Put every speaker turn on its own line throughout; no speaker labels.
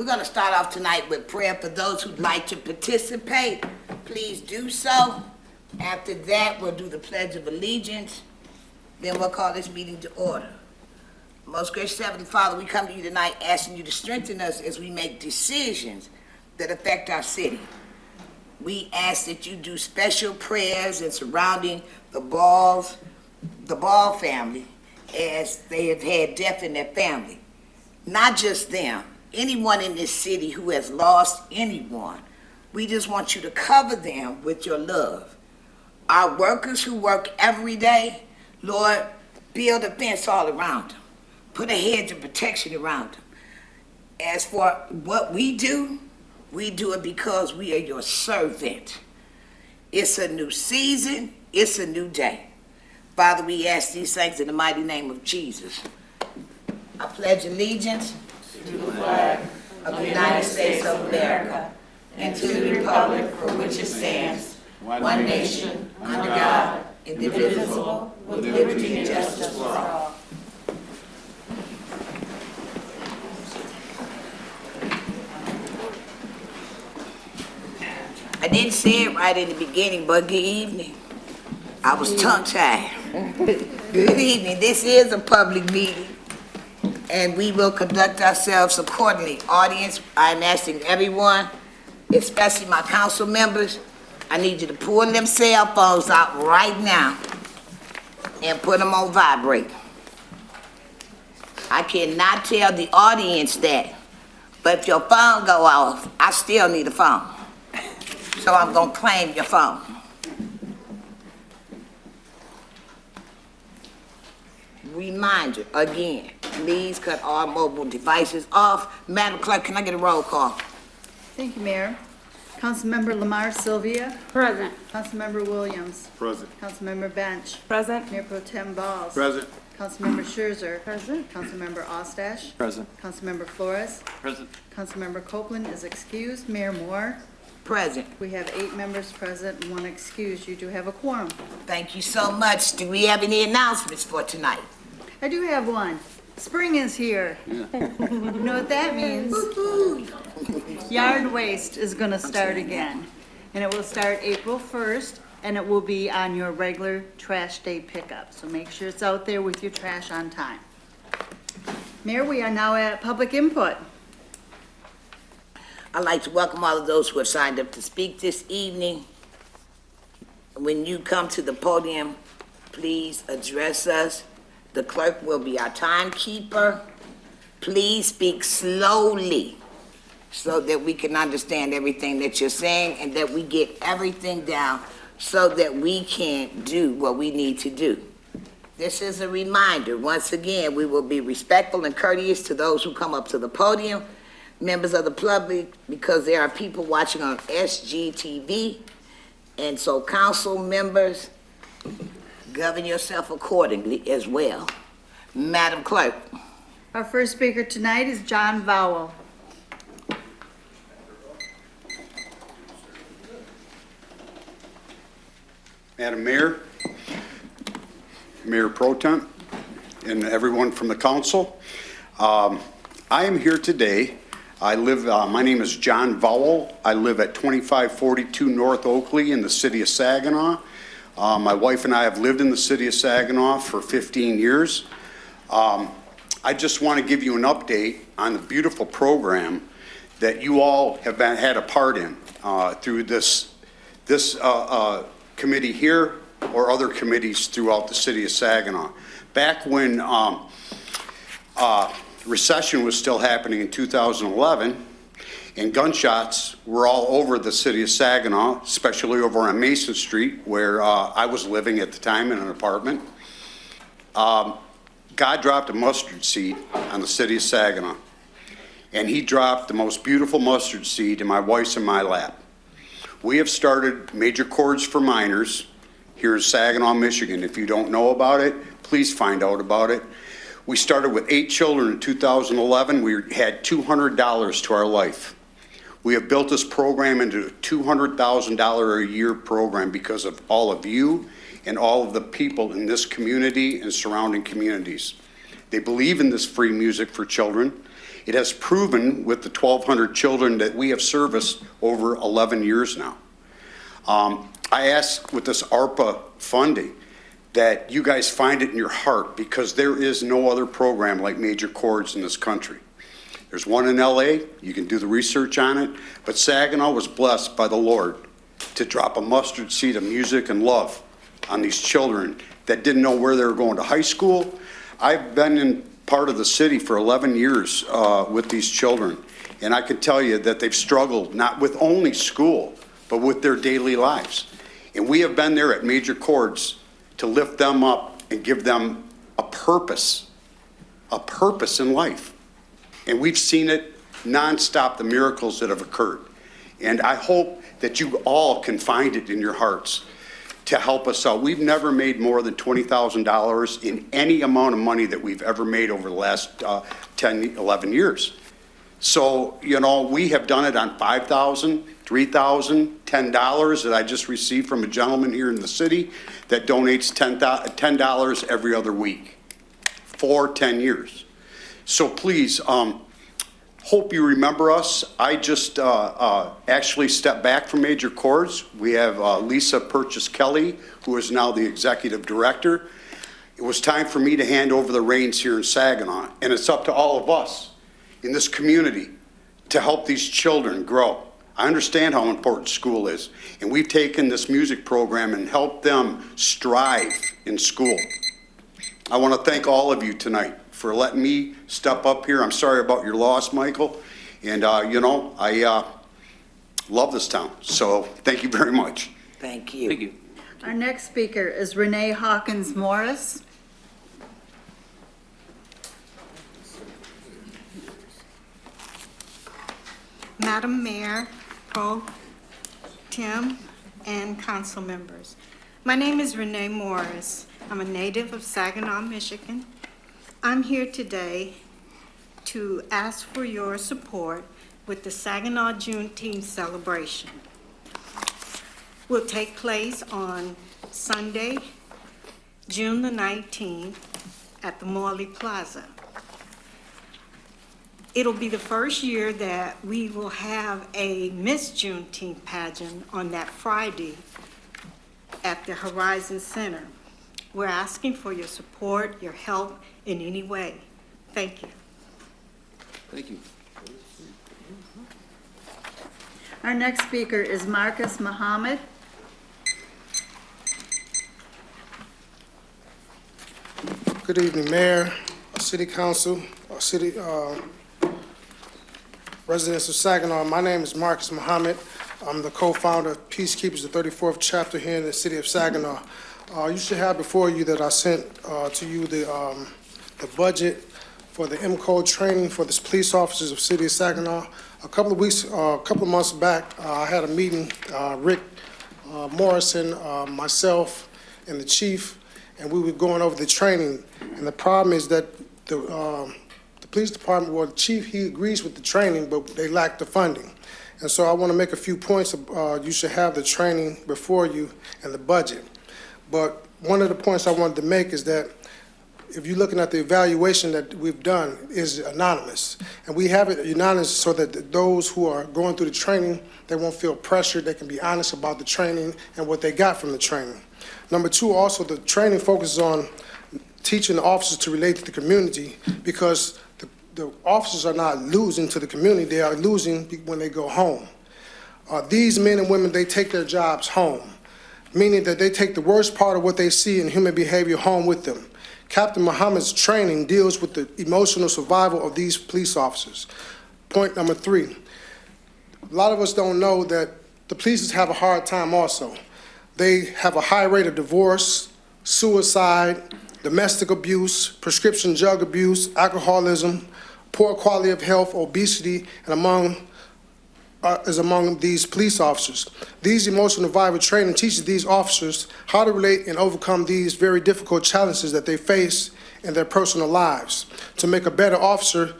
We're going to start off tonight with prayer. For those who'd like to participate, please do so. After that, we'll do the Pledge of Allegiance. Then we'll call this meeting to order. Most gracious Heavenly Father, we come to you tonight asking you to strengthen us as we make decisions that affect our city. We ask that you do special prayers in surrounding the Ball family as they have had death in their family. Not just them, anyone in this city who has lost anyone. We just want you to cover them with your love. Our workers who work every day, Lord, build a fence all around them. Put a hedge of protection around them. As for what we do it because we are your servant. It's a new season. It's a new day. Father, we ask these things in the mighty name of Jesus. I pledge allegiance
to the flag of the United States of America and to the republic for which it stands, one nation, under God, indivisible, with liberty and justice for all.
I didn't say it right in the beginning, but good evening. I was tongue-tied. Good evening. This is a public meeting, and we will conduct ourselves accordingly. Audience, I'm asking everyone, especially my council members, I need you to pull them cell phones out right now and put them on vibrate. I cannot tell the audience that, but if your phone go off, I still need a phone. So I'm going to claim your phone. Reminder, again, please cut all mobile devices off. Madam Clerk, can I get a roll call?
Thank you, Mayor. Councilmember Lamar Sylvia.
Present.
Councilmember Williams.
Present.
Councilmember Bench.
Present.
Mayor Pro Tem Balls.
Present.
Councilmember Scherzer.
Present.
Councilmember Ostash.
Present.
Councilmember Flores.
Present.
Councilmember Copeland is excused. Mayor Moore.
Present.
We have 8 members present, 1 excused. You do have a quorum.
Thank you so much. Do we have any announcements for tonight?
I do have one. Spring is here. You know what that means? Yard waste is going to start again. And it will start April 1st, and it will be on your regular trash day pickup. So make sure it's out there with your trash on time. Mayor, we are now at public input.
I'd like to welcome all of those who have signed up to speak this evening. When you come to the podium, please address us. The clerk will be our timekeeper. Please speak slowly so that we can understand everything that you're saying and that we get everything down so that we can do what we need to do. This is a reminder. Once again, we will be respectful and courteous to those who come up to the podium, members of the public, because there are people watching on SGTV. And so council members, govern yourself accordingly as well. Madam Clerk.
Our first speaker tonight is John Vowell.
Madam Mayor, Mayor Pro Tem, and everyone from the council. I am here today. My name is John Vowell. I live at 2542 North Oakley in the city of Saginaw. My wife and I have lived in the city of Saginaw for 15 years. I just want to give you an update on the beautiful program that you all have had a part in through this committee here or other committees throughout the city of Saginaw. Back when recession was still happening in 2011, and gunshots were all over the city of Saginaw, especially over on Mason Street, where I was living at the time in an apartment. God dropped a mustard seed on the city of Saginaw, and he dropped the most beautiful mustard seed in my wife's and my lap. We have started Major Chords for Minors here in Saginaw, Michigan. If you don't know about it, please find out about it. We started with 8 children in 2011. We had $200 to our life. We have built this program into a $200,000 a year program because of all of you and all of the people in this community and surrounding communities. They believe in this free music for children, It has proven with the 1,200 children that we have serviced over 11 years now. I ask with this ARPA funding that you guys find it in your heart, because there is no other program like Major Chords in this country. There's one in LA, you can do the research on it, but Saginaw was blessed by the Lord to drop a mustard seed of music and love on these children that didn't know where they were going to high school. I've been in part of the city for 11 years with these children, and I can tell you that they've struggled not with only school, but with their daily lives. And we have been there at Major Chords to lift them up and give them a purpose in life. And we've seen it nonstop, the miracles that have occurred. And I hope that you all can find it in your hearts to help us out. We've never made more than $20,000 in any amount of money that we've ever made over the last 10, 11 years. So, you know, we have done it on $5,000, $3,000, $10 that I just received from a gentleman here in the city that donates $10 every other week for 10 years. So please, hope you remember us. I just actually stepped back from Major Chords. We have Lisa Purchase Kelly, who is now the executive director. It was time for me to hand over the reins here in Saginaw, and it's up to all of us in this community to help these children grow. I understand how important school is, and we've taken this music program and helped them strive in school. I want to thank all of you tonight for letting me step up here. I'm sorry about your loss, Michael. And, you know, I love this town. So thank you very much.
Thank you.
Thank you.
Our next speaker is Renee Hawkins Morris.
Madam Mayor, Pro Tem, and council members. My name is Renee Morris. I'm a native of Saginaw, Michigan. I'm here today to ask for your support with the Saginaw Juneteenth celebration. Will take place on Sunday, June the 19th at the Morley Plaza. It'll be the first year that we will have a Miss Juneteenth pageant on that Friday at the Horizon Center. We're asking for your support, your help in any way. Thank you.
Thank you.
Our next speaker is Marcus Muhammad.
Good evening, Mayor, City Council, City residents of Saginaw. My name is Marcus Muhammad. I'm the co-founder of Peacekeepers, the 34th chapter here in the city of Saginaw. You should have before you that I sent to you the budget for the M-Code training for the police officers of City of Saginaw. A couple of months back, I had a meeting, Rick Morrison, myself, and the chief, and we were going over the training. And the problem is that the police department, well, the chief, he agrees with the training, but they lack the funding. And so I want to make a few points. You should have the training before you and the budget. But one of the points I wanted to make is that if you're looking at the evaluation that we've done, is anonymous. And we have it anonymous so that those who are going through the training, they won't feel pressured. They can be honest about the training and what they got from the training. Number two, also, the training focuses on teaching the officers to relate to the community, because the officers are not losing to the community. They are losing when they go home. These men and women, they take their jobs home, meaning that they take the worst part of what they see in human behavior home with them. Captain Muhammad's training deals with the emotional survival of these police officers. Point number three, a lot of us don't know that the police have a hard time also. They have a high rate of divorce, suicide, domestic abuse, prescription drug abuse, alcoholism, poor quality of health, obesity, and among these police officers. These emotional survival training teaches these officers how to relate and overcome these very difficult challenges that they face in their personal lives. To make a better officer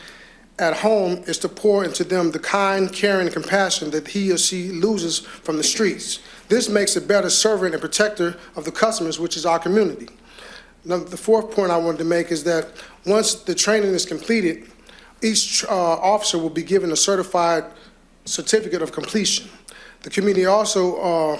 at home is to pour into them the kind, caring, and compassion that he or she loses from the streets. This makes a better servant and protector of the customers, which is our community. Now, the fourth point I wanted to make is that once the training is completed, each officer will be given a certified certificate of completion. The community also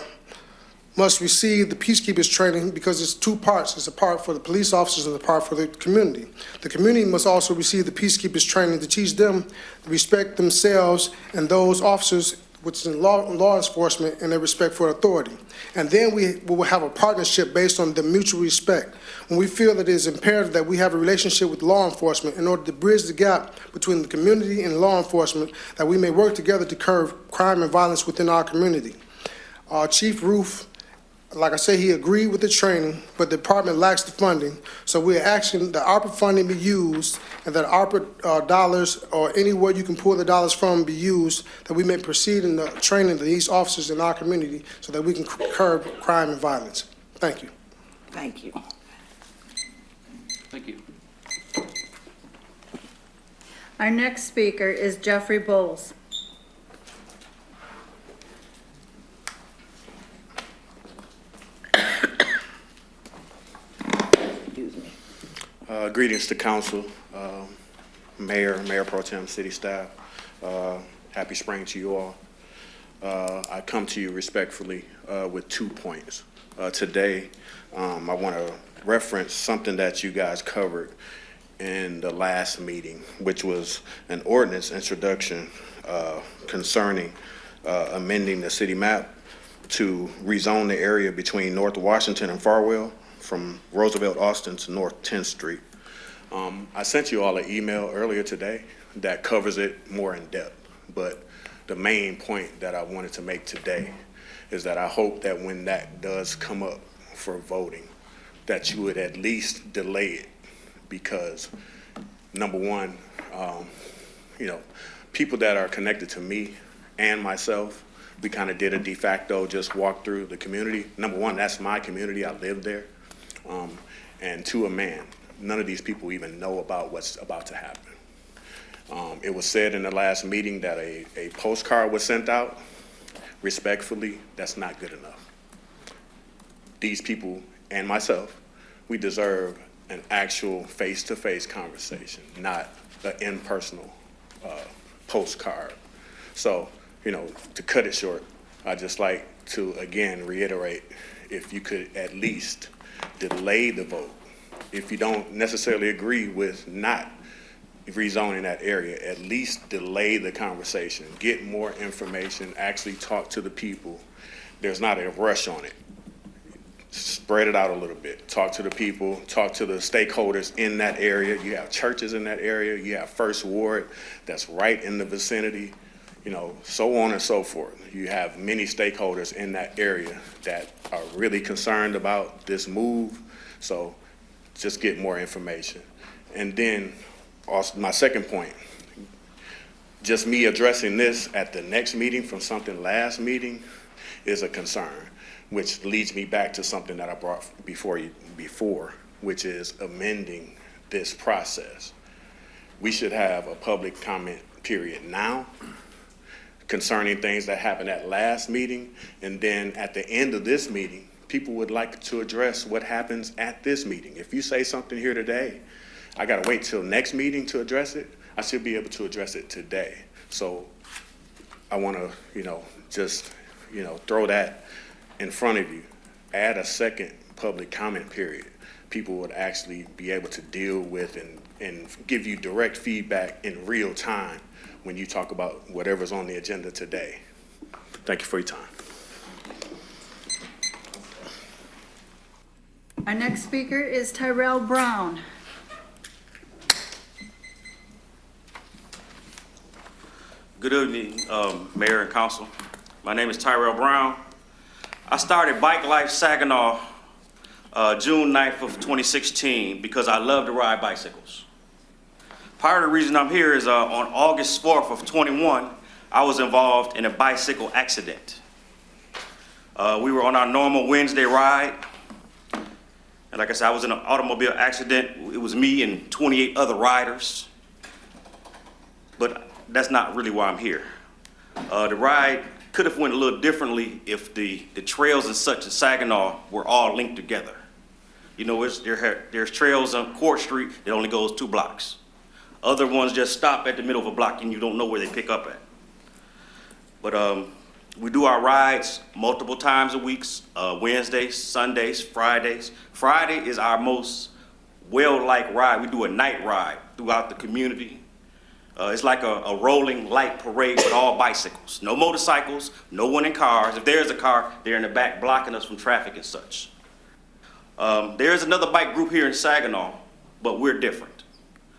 must receive the peacekeepers training because it's two parts. It's a part for the police officers and a part for the community. The community must also receive the peacekeepers training to teach them to respect themselves and those officers, which is in law enforcement, and their respect for authority. And then we will have a partnership based on the mutual respect. When we feel that it is imperative that we have a relationship with law enforcement in order to bridge the gap between the community and law enforcement, that we may work together to curb crime and violence within our community. Chief Roof, like I said, he agreed with the training, but the department lacks the funding. So we're asking that ARPA funding be used and that ARPA dollars or anywhere you can pull the dollars from be used, that we may proceed in the training of these officers in our community so that we can curb crime and violence. Thank you.
Thank you.
Thank you.
Our next speaker is Jeffrey Bowles.
Greetings to council, Mayor Pro Tem, city staff. Happy spring to you all. I come to you respectfully with 2 points. Today, I want to reference something that you guys covered in the last meeting, which was an ordinance introduction concerning amending the city map to rezone the area between North Washington and Farwell from Roosevelt Austin to North 10th Street. I sent you all an email earlier today that covers it more in depth, but the main point that I wanted to make today is that I hope that when that does come up for voting, that you would at least delay it, because number one, people that are connected to me and myself, we kind of did a de facto just walk through the community. Number one, that's my community, I live there. And to a man, none of these people even know about what's about to happen. It was said in the last meeting that a postcard was sent out. Respectfully, that's not good enough. These people and myself, we deserve an actual face-to-face conversation, not an impersonal postcard. So, to cut it short, I'd just like to again reiterate, if you could at least delay the vote. If you don't necessarily agree with not rezoning that area, at least delay the conversation, get more information, actually talk to the people. There's not a rush on it. Spread it out a little bit. Talk to the people, talk to the stakeholders in that area. You have churches in that area. You have First Ward that's right in the vicinity, so on and so forth. You have many stakeholders in that area that are really concerned about this move. So just get more information. And then also my second point, just me addressing this at the next meeting from something last meeting is a concern, which leads me back to something that I brought before, which is amending this process. We should have a public comment period now concerning things that happened at last meeting, and then at the end of this meeting, people would like to address what happens at this meeting. If you say something here today, I gotta wait till next meeting to address it. I should be able to address it today. So I wanna, just, throw that in front of you. Add a second public comment period. People would actually be able to deal with and give you direct feedback in real time when you talk about whatever's on the agenda today. Thank you for your time.
Our next speaker is Tyrell Brown.
Good evening, Mayor and Council. My name is Tyrell Brown. I started Bike Life Saginaw June 9th of 2016 because I love to ride bicycles. Part of the reason I'm here is on August 4th of 21, I was involved in a bicycle accident. We were on our normal Wednesday ride. And like I said, I was in an automobile accident. It was me and 28 other riders. But that's not really why I'm here. The ride could have went a little differently if the trails and such in Saginaw were all linked together. There's trails on Court Street that only goes 2 blocks. Other ones just stop at the middle of a block and you don't know where they pick up at. But we do our rides multiple times a week, Wednesdays, Sundays, Fridays. Friday is our most well-liked ride. We do a night ride throughout the community. It's like a rolling light parade with all bicycles. No motorcycles, no one in cars. If there's a car, they're in the back blocking us from traffic and such. There's another bike group here in Saginaw, but we're different.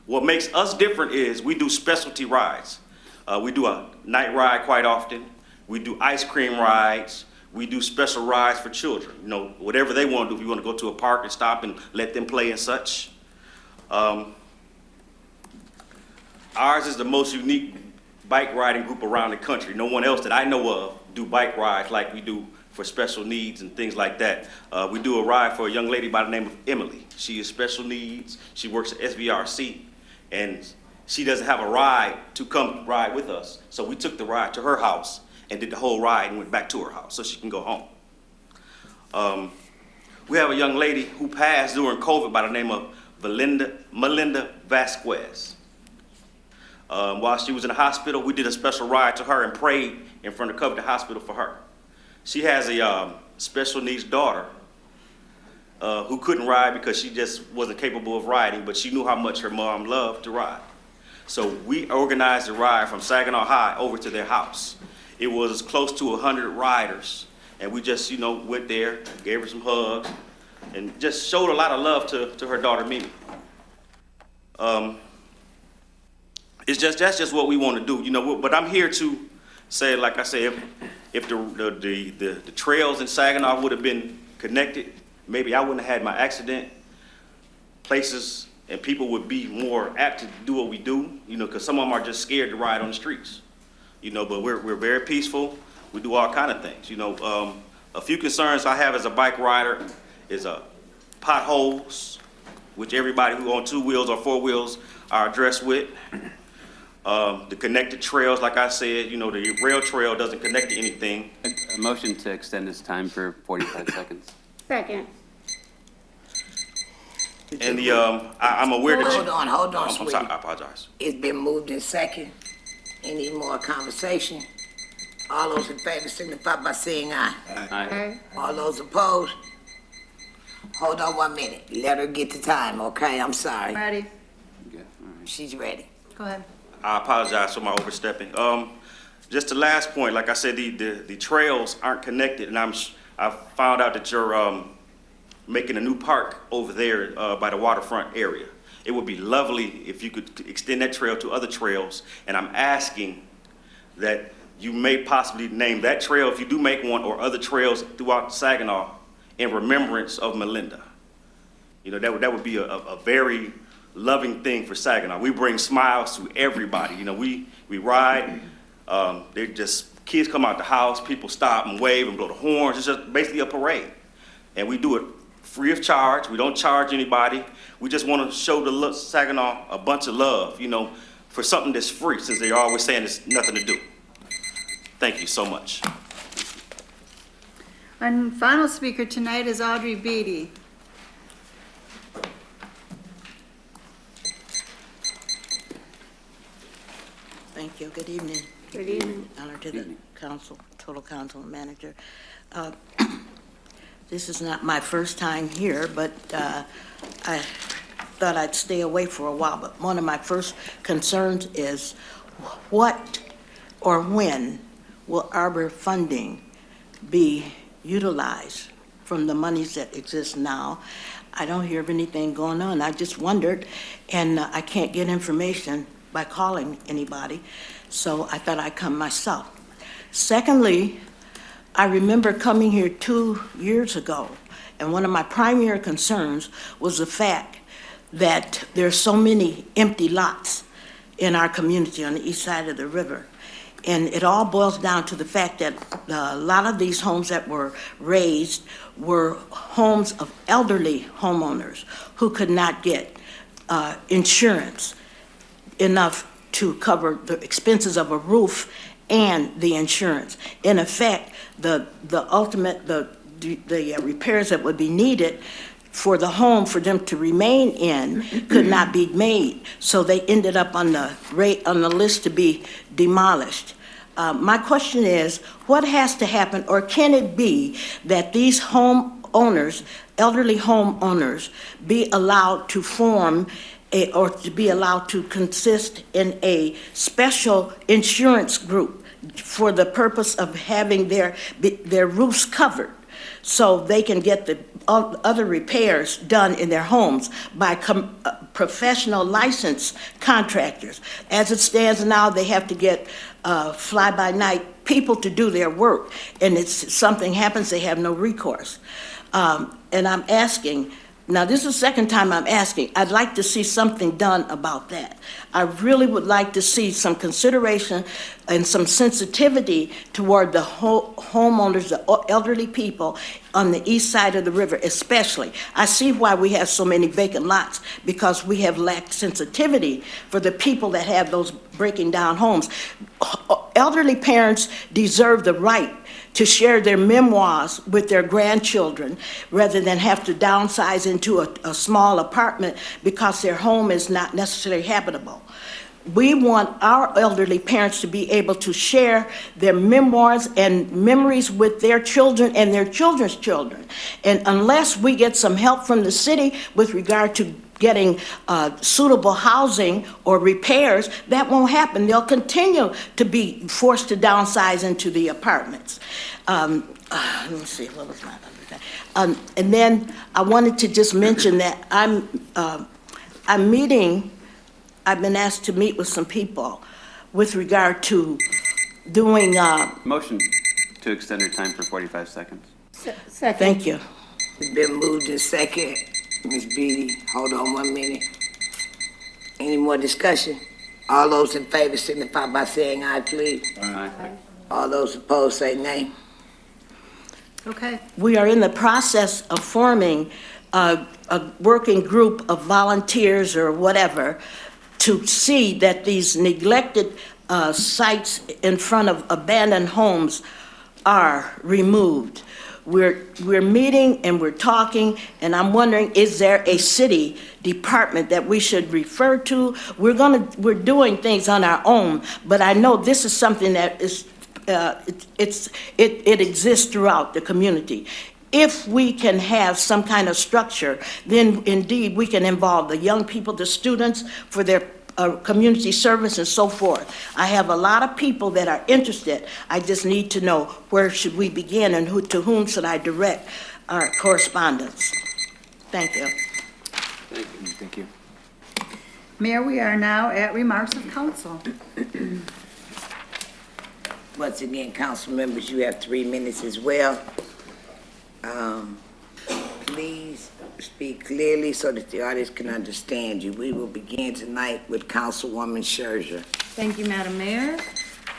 What makes us different is we do specialty rides. We do a night ride quite often. We do ice cream rides. We do special rides for children. You know, whatever they want to do. If you want to go to a park and stop and let them play and such. Ours is the most unique bike riding group around the country. No one else that I know of do bike rides like we do for special needs and things like that. We do a ride for a young lady by the name of Emily. She is special needs. She works at SVRC, and she doesn't have a ride to come ride with us. So we took the ride to her house and did the whole ride and went back to her house so she can go home. We have a young lady who passed during COVID by the name of Melinda Vasquez. While she was in the hospital, we did a special ride to her and prayed in front of Covington Hospital for her. She has a special needs daughter who couldn't ride because she just wasn't capable of riding, but she knew how much her mom loved to ride. So we organized a ride from Saginaw High over to their house. It was close to 100 riders, and we just, you know, went there, gave her some hugs, and just showed a lot of love to her daughter, Mimi. That's just what we want to do, you know. But I'm here to say, like I said, if the trails in Saginaw would have been connected, maybe I wouldn't have had my accident. Places and people would be more apt to do what we do, you know, because some of them are just scared to ride on the streets, you know. But we're very peaceful. We do all kind of things, you know. A few concerns I have as a bike rider is potholes, which everybody who on 2 wheels or 4 wheels are addressed with. The connected trails, like I said, you know, the rail trail doesn't connect to anything.
A motion to extend this time for 45 seconds.
Second.
And I'm aware that
Hold on,
I'm
sweetie.
sorry, I apologize.
It's been moved in second. Any more conversation? All those in favor signify by saying aye.
Aye.
All those opposed? Hold on 1 minute. Let her get the time, okay? I'm sorry.
Ready?
Good. All right.
She's ready.
Go ahead.
I apologize for my overstepping. Just the last point, like I said, the trails aren't connected, and I found out that you're making a new park over there by the waterfront area. It would be lovely if you could extend that trail to other trails, and I'm asking that you may possibly name that trail, if you do make one, or other trails throughout Saginaw in remembrance of Melinda. You know, that would be a very loving thing for Saginaw. We bring smiles to everybody. You know, we ride, they're just, kids come out the house, people stop and wave and blow the horns. It's just basically a parade. And we do it free of charge. We don't charge anybody. We just want to show the Saginaw a bunch of love, you know, for something that's free, since they're always saying there's nothing to do. Thank you so much.
And final speaker tonight is Audrey Beatty.
Thank you. Good evening.
Good evening.
Honor to the council, total council manager. This is not my first time here, but I thought I'd stay away for a while. But one of my first concerns is what or when will Arbor funding be utilized from the monies that exist now? I don't hear of anything going on. I just wondered, and I can't get information by calling anybody, so I thought I'd come myself. Secondly, I remember coming here 2 years ago, and one of my primary concerns was the fact that there's so many empty lots in our community on the east side of the river. And it all boils down to the fact that a lot of these homes that were raised were homes of elderly homeowners who could not get insurance enough to cover the expenses of a roof and the insurance. In effect, the repairs that would be needed for the home for them to remain in could not be made. So they ended up on the list to be demolished. My question is, what has to happen, or can it be that these homeowners, elderly homeowners, be allowed to form or to be allowed to consist in a special insurance group for the purpose of having their roofs covered, so they can get the other repairs done in their homes by professional licensed contractors? As it stands now, they have to get fly-by-night people to do their work, and something happens, they have no recourse. And I'm asking, now this is the second time I'm asking, I'd like to see something done about that. I really would like to see some consideration and some sensitivity toward the homeowners, the elderly people on the east side of the river especially. I see why we have so many vacant lots, because we have lacked sensitivity for the people that have those breaking down homes. Elderly parents deserve the right to share their memoirs with their grandchildren rather than have to downsize into a small apartment because their home is not necessarily habitable. We want our elderly parents to be able to share their memoirs and memories with their children and their children's children. And unless we get some help from the city with regard to getting suitable housing or repairs, that won't happen. They'll continue to be forced to downsize into the apartments. Let me see, what was my other thing? And then I wanted to just mention that I've been asked to meet with some people with regard to doing.
Motion to extend your time for 45 seconds.
Second.
Thank you.
It's been moved in second. Ms. Beatty, hold on 1 minute. Any more discussion? All those in favor signify by saying aye, please.
Aye.
All those opposed say nay.
Okay.
We are in the process of forming a working group of volunteers or whatever to see that these neglected sites in front of abandoned homes are removed. We're meeting and we're talking, and I'm wondering, is there a city department that we should refer to? We're doing things on our own, but I know this is something that is it exists throughout the community. If we can have some kind of structure, then indeed we can involve the young people, the students, for their community service and so forth. I have a lot of people that are interested. I just need to know where should we begin and to whom should I direct our correspondence. Thank you.
Thank you.
Mayor, we are now at remarks of council.
Once again, council members, you have 3 minutes as well. Please speak clearly so that the audience can understand you. We will begin tonight with Councilwoman Scherzer.
Thank you, Madam Mayor.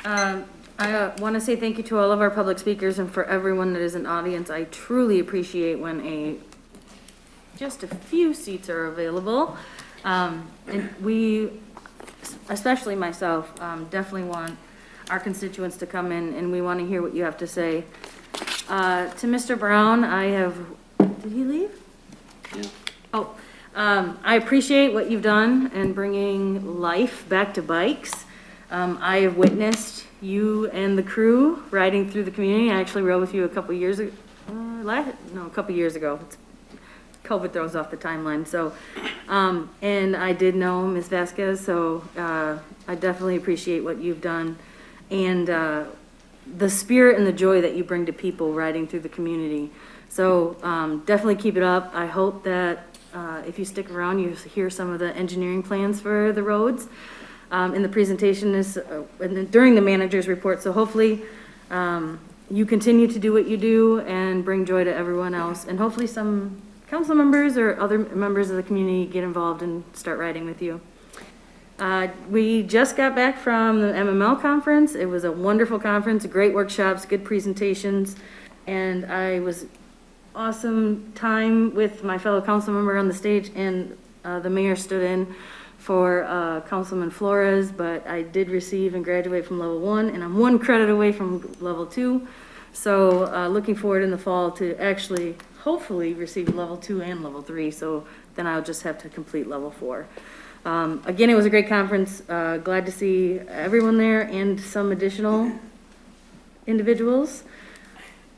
I want to say thank you to all of our public speakers and for everyone that is in audience. I truly appreciate when just a few seats are available. And we, especially myself, definitely want our constituents to come in, and we want to hear what you have to say. To Mr. Brown, did he leave?
Yeah.
Oh, I appreciate what you've done in bringing life back to bikes. I have witnessed you and the crew riding through the community. I actually rode with you a couple years ago. A couple years ago. COVID throws off the timeline. So, and I did know Ms. Vasquez, so I definitely appreciate what you've done and the spirit and the joy that you bring to people riding through the community. So definitely keep it up. I hope that if you stick around, you hear some of the engineering plans for the roads in the presentation and during the manager's report. So hopefully you continue to do what you do and bring joy to everyone else. And hopefully some council members or other members of the community get involved and start riding with you. We just got back from the MML conference. It was a wonderful conference, great workshops, good presentations, and I was awesome time with my fellow council member on the stage, and the mayor stood in for Councilman Flores, but I did receive and graduate from level 1, and I'm 1 credit away from level 2. So looking forward in the fall to actually, hopefully, receive level 2 and level 3. So then I'll just have to complete level 4. Again, it was a great conference. Glad to see everyone there and some additional individuals.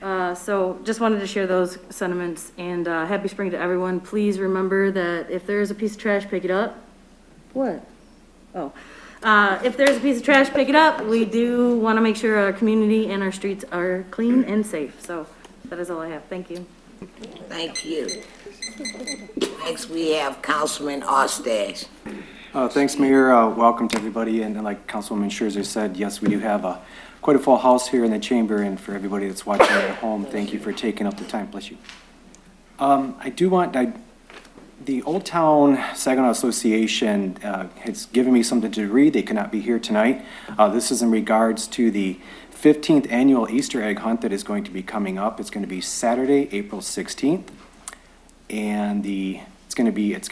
So just wanted to share those sentiments, and happy spring to everyone. Please remember that if there is a piece of trash, pick it up. What? Oh. If there's a piece of trash, pick it up. We do want to make sure our community and our streets are clean and safe. So that is all I have. Thank you.
Thank you. Next, we have Councilman Ostash.
Thanks, Mayor. Welcome to everybody. And like Councilwoman Scherzer said, yes, we do have quite a full house here in the chamber. And for everybody that's watching at home, thank you for taking up the time. Bless you. The Old Town Saginaw Association has given me something to read. They cannot be here tonight. This is in regards to the 15th annual Easter egg hunt that is going to be coming up. It's going to be Saturday, April 16th. And it's going to be at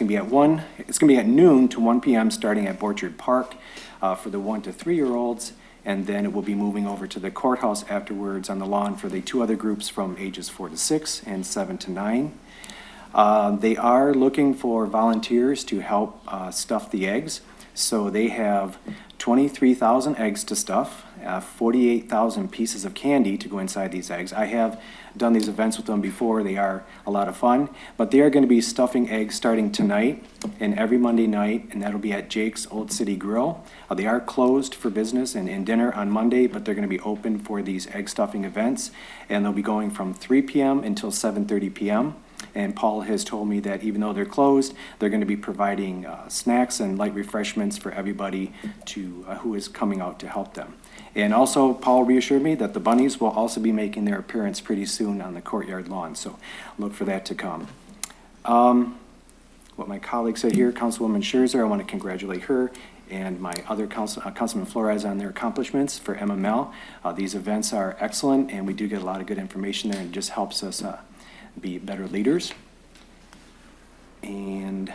noon to 1 p.m. starting at Orchard Park for the 1 to 3 year olds, and then it will be moving over to the courthouse afterwards on the lawn for the 2 other groups from ages 4 to 6 and 7 to 9. They are looking for volunteers to help stuff the eggs. So they have 23,000 eggs to stuff, 48,000 pieces of candy to go inside these eggs. I have done these events with them before. They are a lot of fun, but they are going to be stuffing eggs starting tonight and every Monday night, and that'll be at Jake's Old City Grill. They are closed for business and dinner on Monday, but they're going to be open for these egg stuffing events, and they'll be going from 3 p.m. until 7:30 p.m. And Paul has told me that even though they're closed, they're going to be providing snacks and light refreshments for everybody who is coming out to help them. And also, Paul reassured me that the bunnies will also be making their appearance pretty soon on the courtyard lawn, so look for that to come. What my colleague said here, Councilwoman Scherzer, I want to congratulate her and my other Councilman Flores on their accomplishments for MML. These events are excellent, and we do get a lot of good information there, and it just helps us be better leaders. And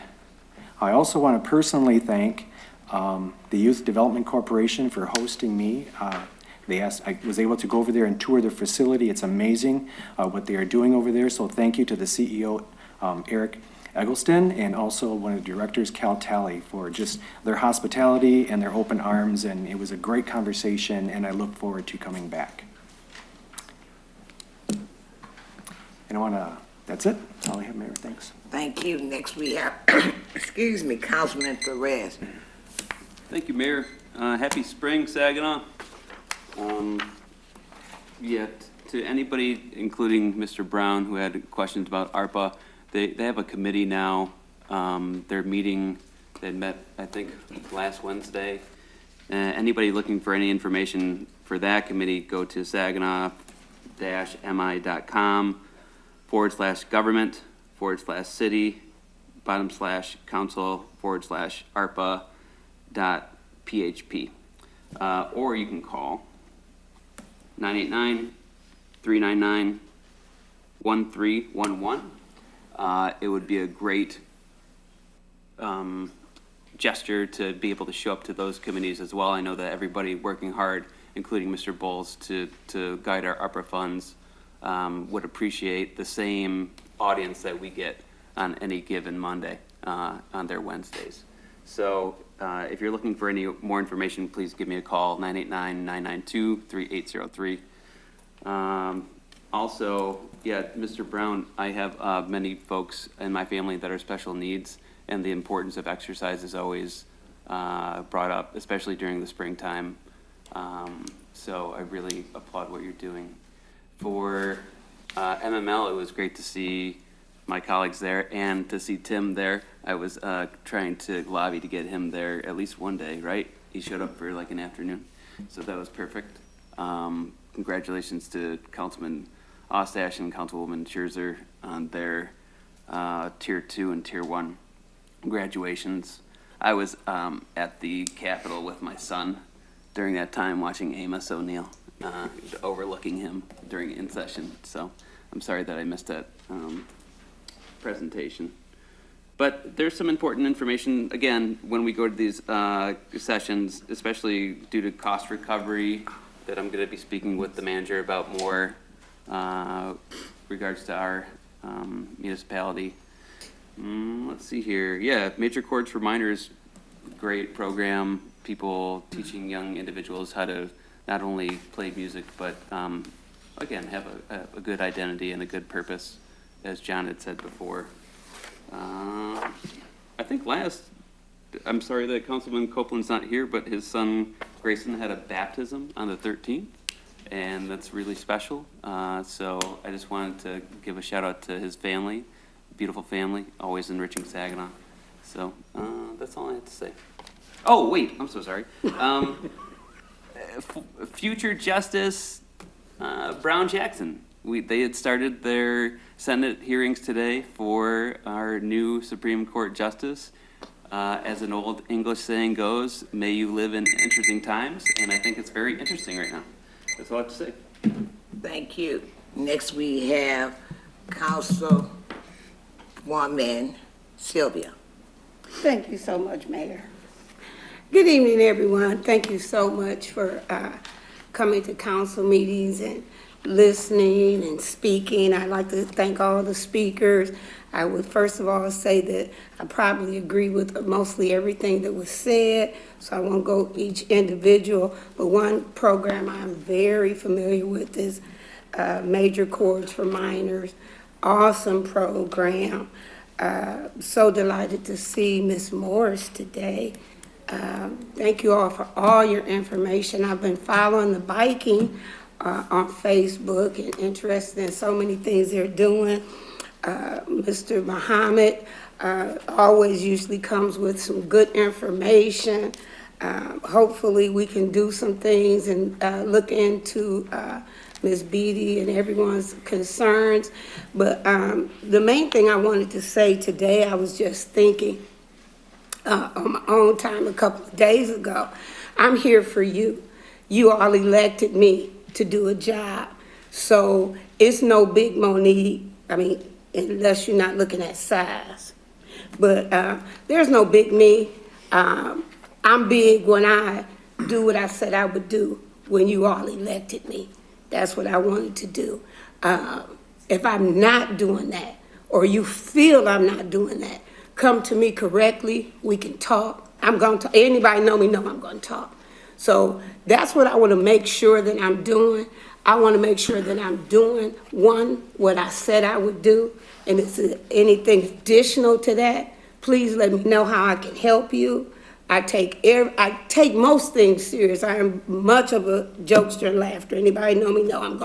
I also want to personally thank the Youth Development Corporation for hosting me. I was able to go over there and tour their facility. It's amazing what they are doing over there. So thank you to the CEO, Eric Eggleston, and also one of the directors, Cal Talley, for just their hospitality and their open arms. And it was a great conversation, and I look forward to coming back. And that's it. That's all I have, Mayor. Thanks.
Thank you. Next, we have, Councilman Perez.
Thank you, Mayor. Happy spring, Saginaw. To anybody, including Mr. Brown, who had questions about ARPA, they have a committee now. They're meeting, they met, I think, last Wednesday. Anybody looking for any information for that committee, go to saginaw-mi.com/government/council/ARPA.php. Or you can call 989-399-1311. It would be a great gesture to be able to show up to those committees as well. I know that everybody working hard, including Mr. Bowles, to guide our ARPA funds, would appreciate the same audience that we get on any given Monday on their Wednesdays. So if you're looking for any more information, please give me a call, 989-992-3803. Also, Mr. Brown, I have many folks in my family that are special needs, and the importance of exercise is always brought up, especially during the springtime. So I really applaud what you're doing. For MML, it was great to see my colleagues there and to see Tim there. I was trying to lobby to get him there at least one day, right? He showed up for like an afternoon, so that was perfect. Congratulations to Councilman Ostash and Councilwoman Scherzer on their Tier 2 and Tier 1 graduations. I was at the Capitol with my son during that time watching Amos O'Neill, overlooking him during in session. So I'm sorry that I missed that presentation. But there's some important information, again, when we go to these sessions, especially due to cost recovery, that I'm going to be speaking with the manager about more regards to our municipality. Let's see here. Yeah, Major Chords for Minors, great program. People teaching young individuals how to not only play music, but again, have a good identity and a good purpose, as John had said before. I think I'm sorry that Councilman Copeland's not here, but his son Grayson had a baptism on the 13th, and that's really special. So I just wanted to give a shout out to his family, beautiful family, always enriching Saginaw. So that's all I have to say. Oh, wait, I'm so sorry. Future Justice Brown Jackson. They had started their Senate hearings today for our new Supreme Court Justice. As an old English saying goes, may you live in interesting times, and I think it's very interesting right now. That's all I have to say.
Thank you. Next we have Councilwoman Sylvia.
Thank you so much, Mayor. Good evening, everyone. Thank you so much for coming to council meetings and listening and speaking. I'd like to thank all the speakers. I would first of all say that I probably agree with mostly everything that was said, so I won't go each individual, but one program I'm very familiar with is Major Chords for Minors. Awesome program. So delighted to see Ms. Morris today. Thank you all for all your information. I've been following the biking on Facebook and interested in so many things they're doing. Mr. Muhammad always usually comes with some good information. Hopefully we can do some things and look into Ms. Beatty and everyone's concerns. But the main thing I wanted to say today, I was just thinking on my own time a couple of days ago, I'm here for you. You all elected me to do a job. So it's no big Monique, unless you're not looking at size. But there's no big me. I'm big when I do what I said I would do when you all elected me. That's what I wanted to do. If I'm not doing that, or you feel I'm not doing that, come to me correctly, we can talk. I'm going to, anybody know me know I'm going to talk. So that's what I want to make sure that I'm doing. I want to make sure that I'm doing, one, what I said I would do, and if there's anything additional to that, please let me know how I can help you. I take most things serious. I am much of a jokester and laughter. Anybody know me know I'm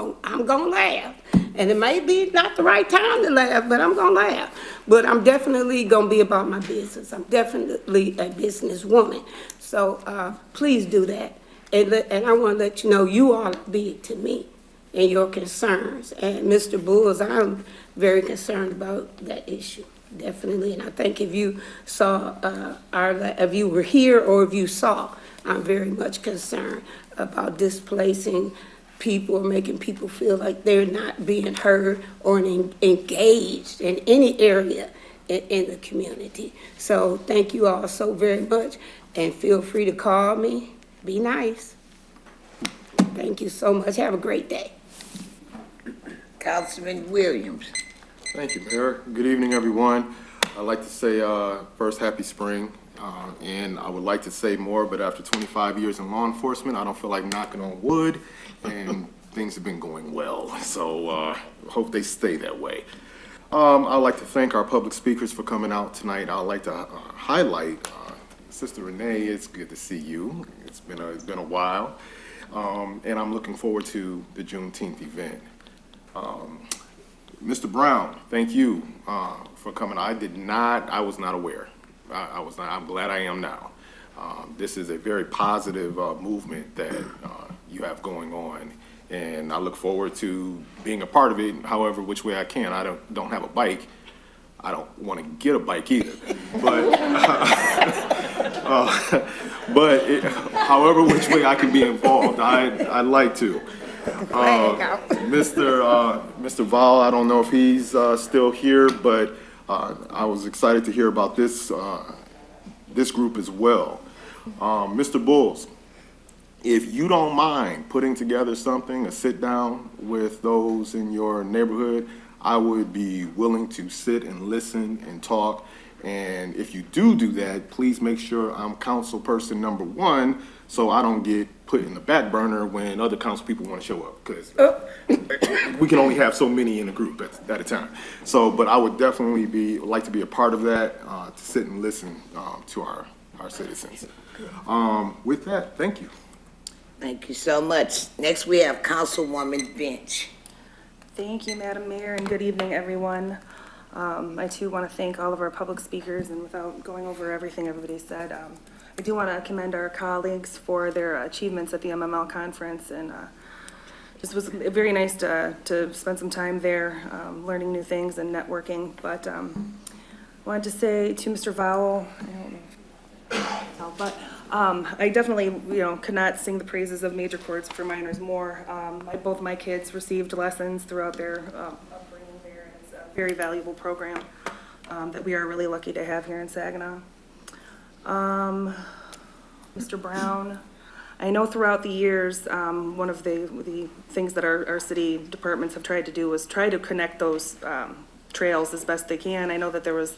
gonna laugh. And it may be not the right time to laugh, but I'm gonna laugh. But I'm definitely gonna be about my business. I'm definitely a businesswoman. So please do that. And I want to let you know you all are big to me and your concerns. And Mr. Bulls, I'm very concerned about that issue. Definitely, and I think if you saw if you were here or if you saw, I'm very much concerned about displacing people or making people feel like they're not being heard or engaged in any area in the community. So thank you all so very much, and feel free to call me. Be nice. Thank you so much. Have a great day.
Councilman Williams.
Thank you, Mayor. Good evening, everyone. I'd like to say first, happy spring. And I would like to say more, but after 25 years in law enforcement, I don't feel like knocking on wood, and things have been going well. So hope they stay that way. I'd like to thank our public speakers for coming out tonight. I'd like to highlight Sister Renee. It's good to see you. It's been a while. And I'm looking forward to the Juneteenth event. Mr. Brown, thank you for coming. I was not aware. I'm glad I am now. This is a very positive movement that you have going on, and I look forward to being a part of it, however which way I can. I don't have a bike. I don't want to get a bike either, but however which way I can be involved, I'd like to. Mr. Val, I don't know if he's still here, but I was excited to hear about this group as well. Mr. Bulls, if you don't mind putting together something, a sit down with those in your neighborhood, I would be willing to sit and listen and talk. And if you do that, please make sure I'm council person number one, so I don't get put in the back burner when other council people want to show up, because we can only have so many in a group at a time. So, but I would definitely like to be a part of that, to sit and listen to our citizens. With that, thank you.
Thank you so much. Next, we have Councilwoman Bench.
Thank you, Madam Mayor, and good evening, everyone. I too want to thank all of our public speakers, and without going over everything everybody said, I do want to commend our colleagues for their achievements at the MML conference, and this was very nice to spend some time there, learning new things and networking. But I wanted to say to Mr. Vowell, I don't know, but I definitely, could not sing the praises of major chords for minors more. Both my kids received lessons throughout their upbringing there, and it's a very valuable program that we are really lucky to have here in Saginaw. Mr. Brown, I know throughout the years, one of the things that our city departments have tried to do was try to connect those trails as best they can. I know that there was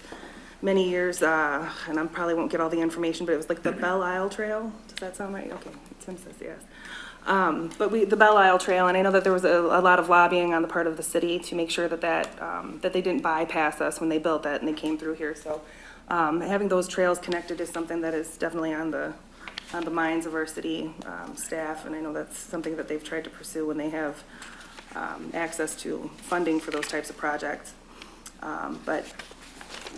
many years, and I probably won't get all the information, but it was like the Belle Isle Trail. Does that sound right? Okay, Tim says yes. But the Belle Isle Trail, and I know that there was a lot of lobbying on the part of the city to make sure that they didn't bypass us when they built that and they came through here. So having those trails connected is something that is definitely on the minds of our city staff, and I know that's something that they've tried to pursue when they have access to funding for those types of projects. But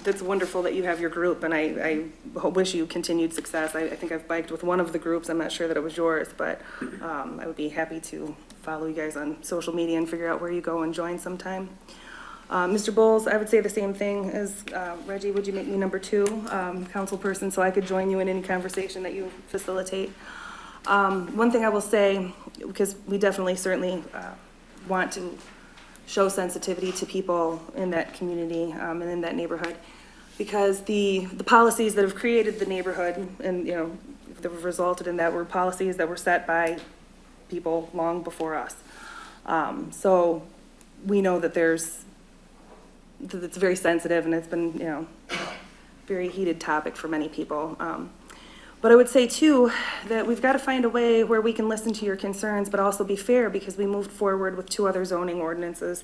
it's wonderful that you have your group, and I wish you continued success. I think I've biked with one of the groups. I'm not sure that it was yours, but I would be happy to follow you guys on social media and figure out where you go and join sometime. Mr. Bowles, I would say the same thing as Reggie. Would you make me number 2 council person so I could join you in any conversation that you facilitate? One thing I will say, because we definitely certainly want to show sensitivity to people in that community and in that neighborhood, because the policies that have created the neighborhood and that have resulted in that were policies that were set by people long before us. So we know that it's very sensitive, and it's been very heated topic for many people. But I would say too that we've got to find a way where we can listen to your concerns, but also be fair, because we moved forward with 2 other zoning ordinances,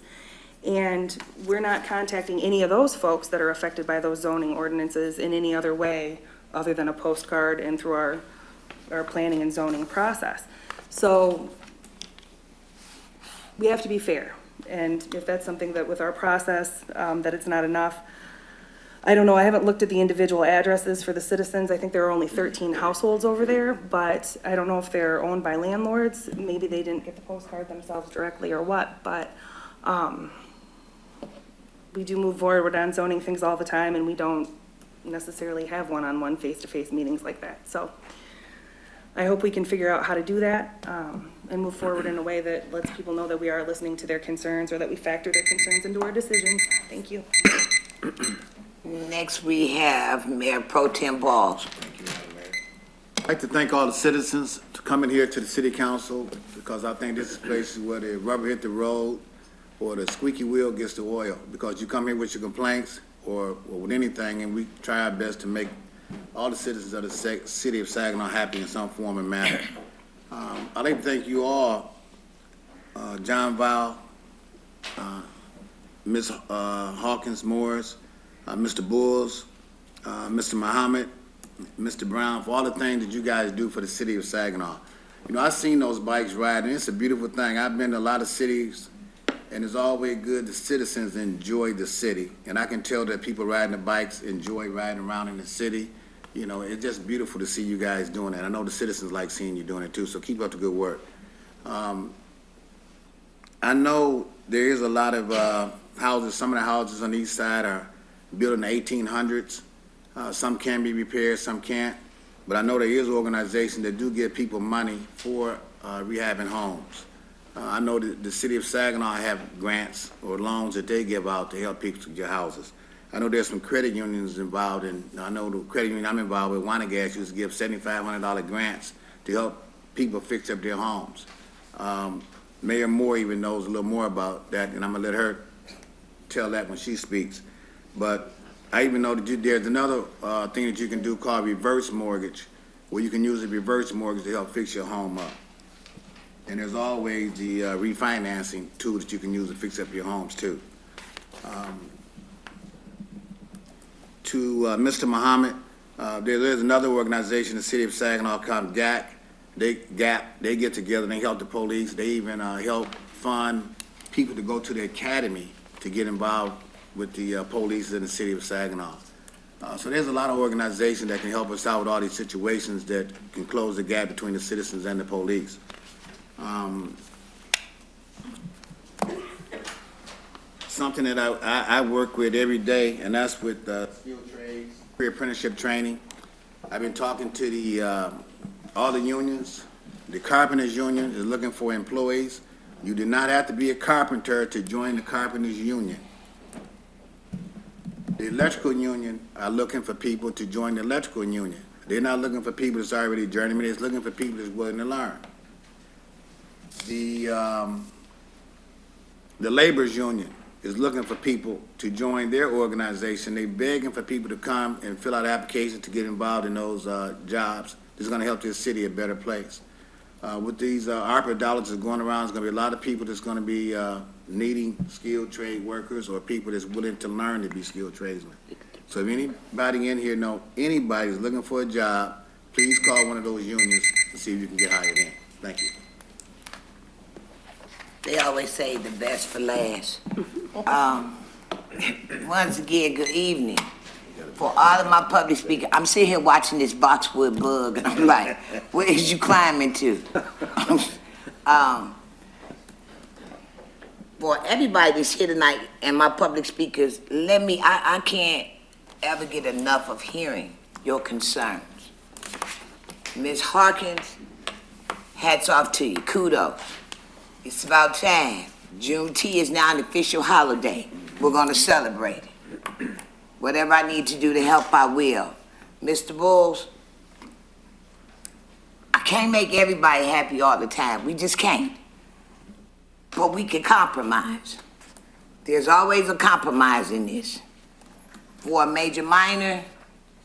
and we're not contacting any of those folks that are affected by those zoning ordinances in any other way other than a postcard and through our planning and zoning process. So we have to be fair, and if that's something that with our process that it's not enough, I don't know, I haven't looked at the individual addresses for the citizens. I think there are only 13 households over there, but I don't know if they're owned by landlords. Maybe they didn't get the postcard themselves directly or what, but we do move forward on zoning things all the time, and we don't necessarily have one-on-one face-to-face meetings like that. So I hope we can figure out how to do that and move forward in a way that lets people know that we are listening to their concerns, or that we factor their concerns into our decisions. Thank you.
Next, we have Mayor Pro Tem Balls.
Thank you, Madam Mayor. I'd like to thank all the citizens for coming here to the city council, because I think this is places where the rubber hit the road or the squeaky wheel gets the oil, because you come here with your complaints or with anything, and we try our best to make all the citizens of the city of Saginaw happy in some form and manner. I'd like to thank you all, John Vowell, Ms. Hawkins Morris, Mr. Bulls, Mr. Muhammad, Mr. Brown, for all the things that you guys do for the city of Saginaw. I've seen those bikes riding. It's a beautiful thing. I've been to a lot of cities, and it's always good the citizens enjoy the city. And I can tell that people riding the bikes enjoy riding around in the city. It's just beautiful to see you guys doing that. I know the citizens like seeing you doing it too, so keep up the good work. I know there is a lot of houses. Some of the houses on the east side are built in the 1800s. Some can be repaired, some can't. But I know there is organizations that do give people money for rehabbing homes. I know that the city of Saginaw have grants or loans that they give out to help people to get houses. I know there's some credit unions involved, and I know the credit union I'm involved with, Wanagas, used to give $7,500 grants to help people fix up their homes. Mayor Moore even knows a little more about that, and I'm gonna let her tell that when she speaks. But I even know that there's another thing that you can do called reverse mortgage, where you can use a reverse mortgage to help fix your home up. And there's always the refinancing tool that you can use to fix up your homes too. To Mr. Muhammad, there's another organization in the city of Saginaw called GAC. They get together and they help the police. They even help fund people to go to the academy to get involved with the police in the city of Saginaw. So there's a lot of organizations that can help us out with all these situations that can close the gap between the citizens and the police. Something that I work with every day, and that's with skilled trades, pre-apprenticeship training. I've been talking to the all the unions. The carpenters union is looking for employees. You do not have to be a carpenter to join the carpenters union. The electrical union are looking for people to join the electrical union. They're not looking for people that's already journeymen. They're looking for people that's willing to learn. The laborers union is looking for people to join their organization. They're begging for people to come and fill out applications to get involved in those jobs. This is going to help this city a better place. With these ARPA dollars that's going around, there's going to be a lot of people that's going to be needing skilled trade workers or people that's willing to learn to be skilled tradesmen. So if anybody in here know anybody is looking for a job, please call one of those unions and see if you can get hired in. Thank you.
They always say the best for last. Once again, good evening. For all of my public speakers, I'm sitting here watching this boxwood bug, and I'm like, where is you climbing to? For everybody that's here tonight and my public speakers, I can't ever get enough of hearing your concerns. Ms. Harkins, hats off to you, kudos. It's about time. Juneteenth is now an official holiday. We're gonna celebrate it. Whatever I need to do to help, I will. Mr. Bulls, I can't make everybody happy all the time. We just can't. But we can compromise. There's always a compromise in this. For a major minor,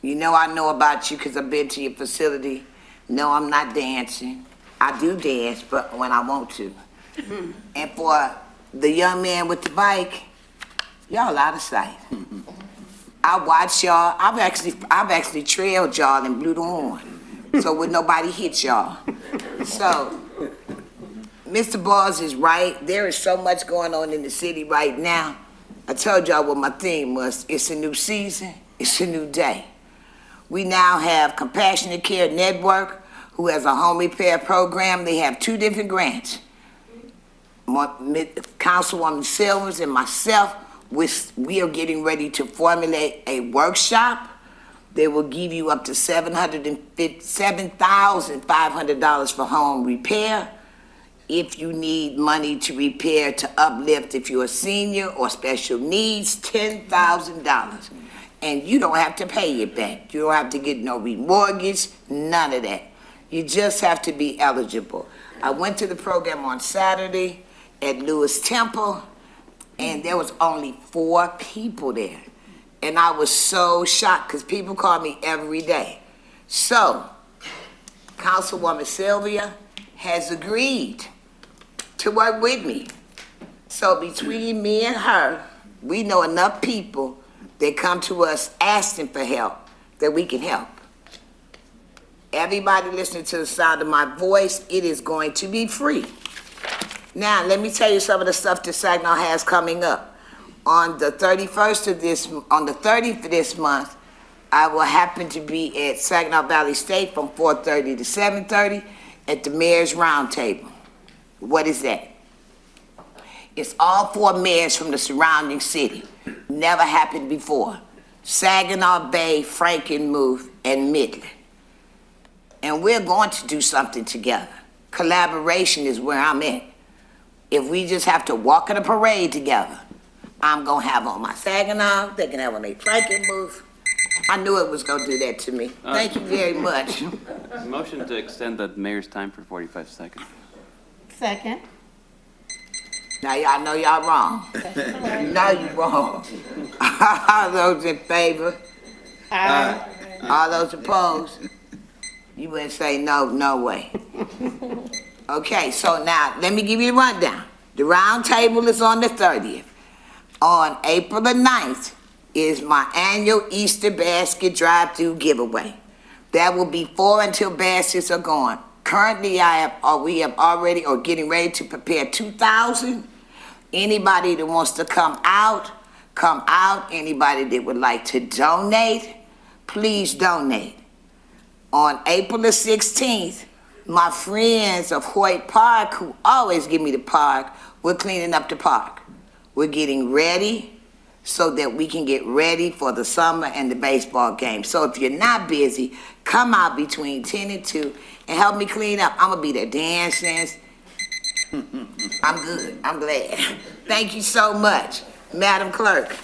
you know I know about you because I've been to your facility. No, I'm not dancing. I do dance, but when I want to. And for the young man with the bike, y'all out of sight. I watch y'all. I've actually trailed y'all and blew the horn, so would nobody hit y'all. So, Mr. Balls is right. There is so much going on in the city right now. I told y'all what my theme was. It's a new season. It's a new day. We now have Compassionate Care Network, who has a home repair program. They have 2 different grants. Councilwoman Silvers and myself, we are getting ready to formulate a workshop. They will give you up to $7,500 for home repair. If you need money to repair, to uplift, if you're a senior or special needs, $10,000. And you don't have to pay it back. You don't have to get no remortgage, none of that. You just have to be eligible. I went to the program on Saturday at Lewis Temple, and there was only 4 people there. And I was so shocked because people call me every day. So, Councilwoman Sylvia has agreed to work with me. So between me and her, we know enough people that come to us asking for help that we can help. Everybody listening to the sound of my voice, it is going to be free. Now, let me tell you some of the stuff that Saginaw has coming up. On the 30th of this month, I will happen to be at Saginaw Valley State from 4:30 to 7:30 at the Mayor's Roundtable. What is that? It's all 4 mayors from the surrounding city. Never happened before. Saginaw Bay, Frankenmuth, and Midland. And we're going to do something together. Collaboration is where I'm at. If we just have to walk in a parade together, I'm going to have on my Saginaw, they can have on their Frankenmuth, I knew it was gonna do that to me. Thank you very much.
Motion to extend the mayor's time for 45 seconds.
Second.
Now y'all know y'all wrong. You know you wrong. All those in favor?
Aye.
All those opposed? You wouldn't say no, no way. Okay, so now, let me give you the rundown. The round table is on the 30th. On April the 9th is my annual Easter basket drive-through giveaway. That will be 4 until baskets are gone. Currently, we have already or getting ready to prepare 2,000. Anybody that wants to come out. Anybody that would like to donate, please donate. On April the 16th, my friends of Hoyt Park, who always give me the park, we're cleaning up the park. We're getting ready so that we can get ready for the summer and the baseball game. So if you're not busy, come out between 10 and 2 and help me clean up. I'm gonna be there dancing. I'm good, I'm glad. Thank you so much, Madam Clerk.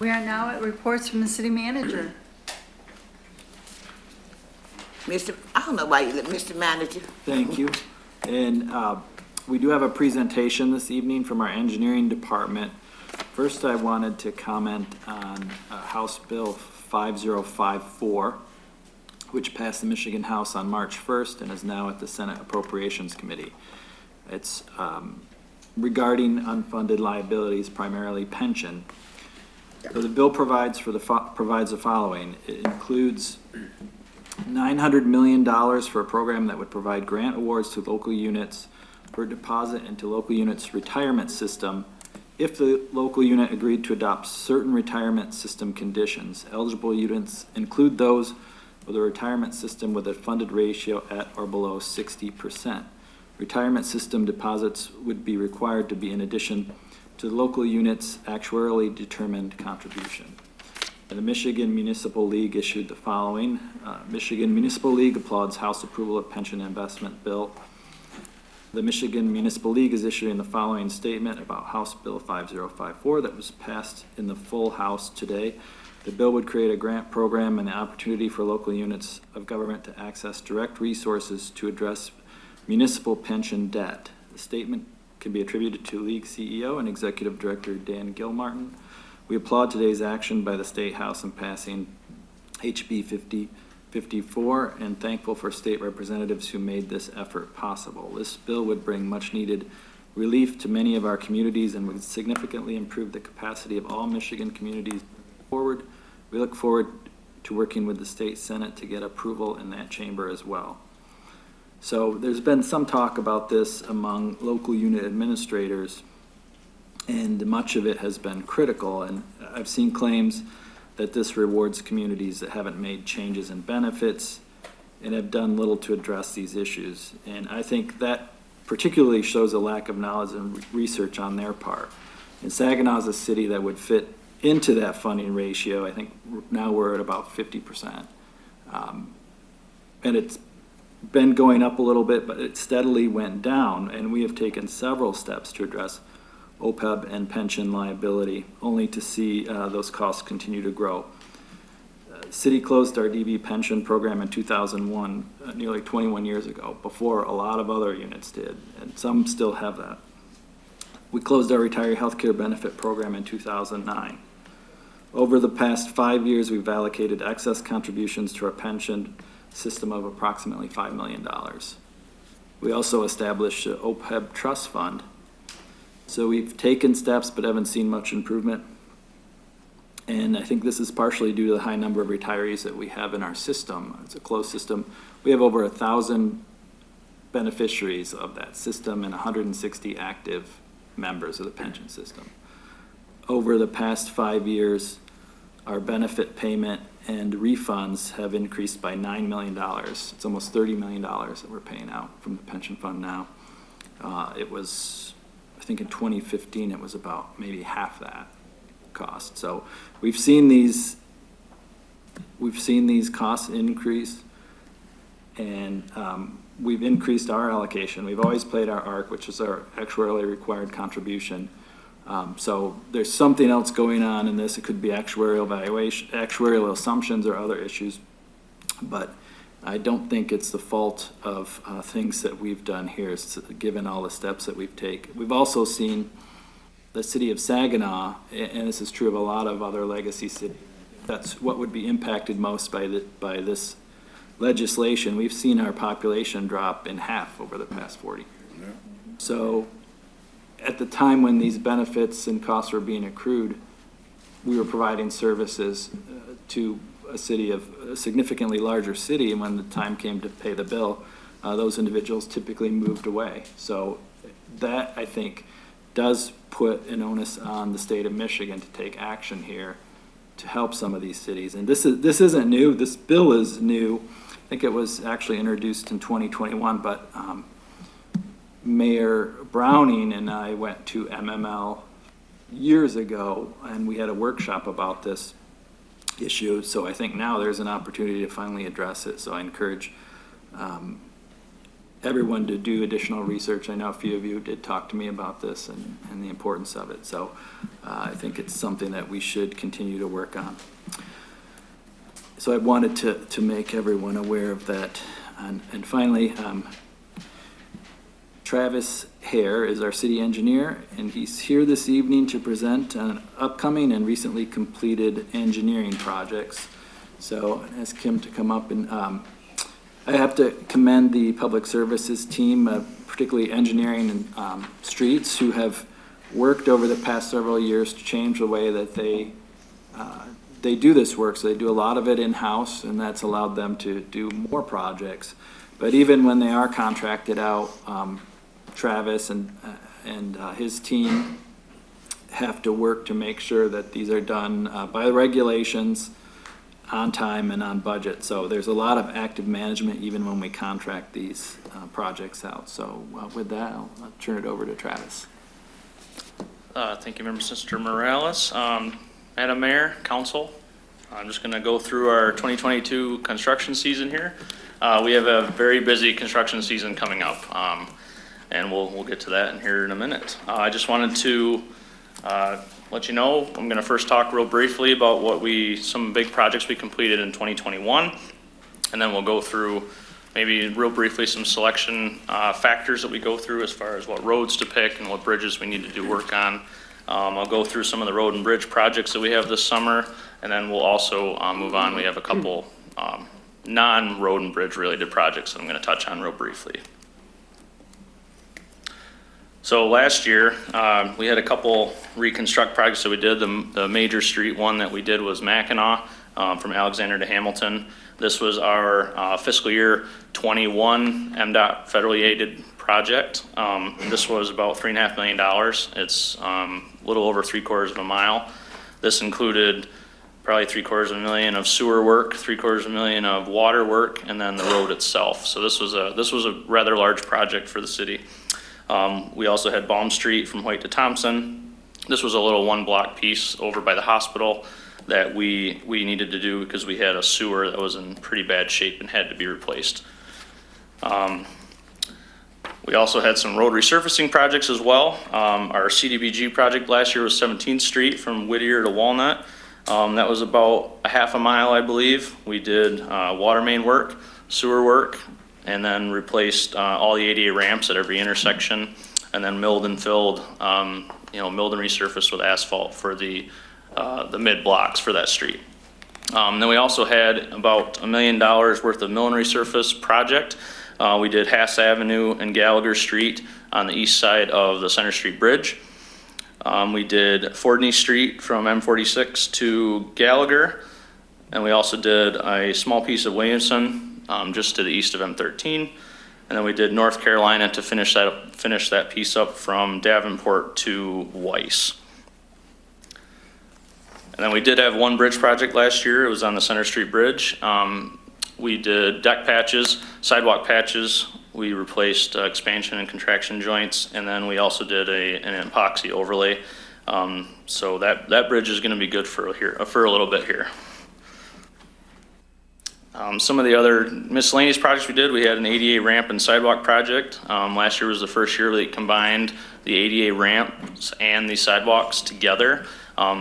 We are now at reports from the city manager.
I don't know why you let Mr. Manager.
Thank you. And we do have a presentation this evening from our engineering department. First, I wanted to comment on House Bill 5054, which passed the Michigan House on March 1st and is now at the Senate Appropriations Committee. It's regarding unfunded liabilities, primarily pension. So the bill provides the following. It includes $900 million for a program that would provide grant awards to local units for deposit into local units' retirement system if the local unit agreed to adopt certain retirement system conditions. Eligible units include those with a retirement system with a funded ratio at or below 60%. Retirement system deposits would be required to be in addition to the local unit's actuarially determined contribution. The Michigan Municipal League issued the following. Michigan Municipal League applauds House approval of pension investment bill. The Michigan Municipal League is issuing the following statement about House Bill 5054 that was passed in the full House today. The bill would create a grant program and the opportunity for local units of government to access direct resources to address municipal pension debt. The statement can be attributed to League CEO and Executive Director Dan Gilmartin. We applaud today's action by the State House in passing HB 5054 and thankful for state representatives who made this effort possible. This bill would bring much needed relief to many of our communities and would significantly improve the capacity of all Michigan communities forward. We look forward to working with the state Senate to get approval in that chamber as well. So there's been some talk about this among local unit administrators, and much of it has been critical, and I've seen claims that this rewards communities that haven't made changes in benefits and have done little to address these issues. And I think that particularly shows a lack of knowledge and research on their part. And Saginaw is a city that would fit into that funding ratio. I think now we're at about 50%. And it's been going up a little bit, but it steadily went down, and we have taken several steps to address OPEB and pension liability, only to see those costs continue to grow. City closed our DB pension program in 2001, nearly 21 years ago, before a lot of other units did, and some still have that. We closed our retiree health care benefit program in 2009. Over the past 5 years, we've allocated excess contributions to our pension system of approximately $5 million. We also established an OPEB trust fund. So we've taken steps but haven't seen much improvement. And I think this is partially due to the high number of retirees that we have in our system. It's a closed system. We have over 1,000 beneficiaries of that system and 160 active members of the pension system. Over the past 5 years, our benefit payment and refunds have increased by $9 million. It's almost $30 million that we're paying out from the pension fund now. It was, I think in 2015, it was about maybe half that cost. So we've seen these costs increase, and we've increased our allocation. We've always paid our ARC, which is our actuarially required contribution, So there's something else going on in this. It could be actuarial evaluation, actuarial assumptions or other issues. But I don't think it's the fault of things that we've done here, given all the steps that we've taken. We've also seen the city of Saginaw, and this is true of a lot of other legacy cities, that's what would be impacted most by this legislation. We've seen our population drop in half over the past 40 years. So at the time when these benefits and costs were being accrued, we were providing services to a city of a significantly larger city, and when the time came to pay the bill, those individuals typically moved away. So that, I think, does put an onus on the state of Michigan to take action here to help some of these cities. And this isn't new. This bill is new. I think it was actually introduced in 2021, but Mayor Browning and I went to MML years ago, and we had a workshop about this issue. So I think now there's an opportunity to finally address it. So I encourage everyone to do additional research. I know a few of you did talk to me about this and the importance of it. So I think it's something that we should continue to work on. So I wanted to make everyone aware of that. And finally, Travis Hare is our city engineer, and he's here this evening to present on upcoming and recently completed engineering projects. So I ask him to come up, and I have to commend the public services team, particularly engineering and streets, who have worked over the past several years to change the way that they do this work. So they do a lot of it in-house, and that's allowed them to do more projects. But even when they are contracted out, Travis and his team have to work to make sure that these are done by the regulations, on time and on budget. So there's a lot of active management even when we contract these projects out. So with that, I'll turn it over to Travis.
Thank you, Mr. Morales. Madam Mayor, Council, I'm just going to go through our 2022 construction season here. We have a very busy construction season coming up, and we'll get to that in here in a minute. I just wanted to let you know, I'm going to first talk real briefly about some big projects we completed in 2021, and then we'll go through maybe real briefly some selection factors that we go through as far as what roads to pick and what bridges we need to do work on. I'll go through some of the road and bridge projects that we have this summer, and then we'll also move on. We have a couple non-road and bridge related projects that I'm going to touch on real briefly. So last year, we had a couple reconstruct projects that we did. The major street one that we did was Mackinac from Alexander to Hamilton. This was our fiscal year 21 MDOT federally aided project. This was about $3.5 million. It's a little over 3/4 of a mile. This included probably $750,000 of sewer work, $750,000 of water work, and then the road itself. So this was a rather large project for the city. We also had Baum Street from Hoyt to Thompson. This was a little one-block piece over by the hospital that we needed to do because we had a sewer that was in pretty bad shape and had to be replaced. We also had some road resurfacing projects as well. Our CDBG project last year was 17th Street from Whittier to Walnut. That was about a half a mile, I believe. We did water main work, sewer work, and then replaced all the ADA ramps at every intersection, and then milled and filled, milled and resurfaced with asphalt for the mid blocks for that street. Then we also had about $1 million worth of mill and resurface project. We did Hass Avenue and Gallagher Street on the east side of the Center Street Bridge. We did Fordney Street from M46 to Gallagher, and we also did a small piece of Williamson just to the east of M13, and then we did North Carolina to finish that piece up from Davenport to Weiss. And then we did have one bridge project last year. It was on the Center Street Bridge. We did deck patches, sidewalk patches. We replaced expansion and contraction joints, and then we also did an epoxy overlay. So that bridge is going to be good for a little bit here. Some of the other miscellaneous projects we did, we had an ADA ramp and sidewalk project. Last year was the first year they combined the ADA ramps and the sidewalks together.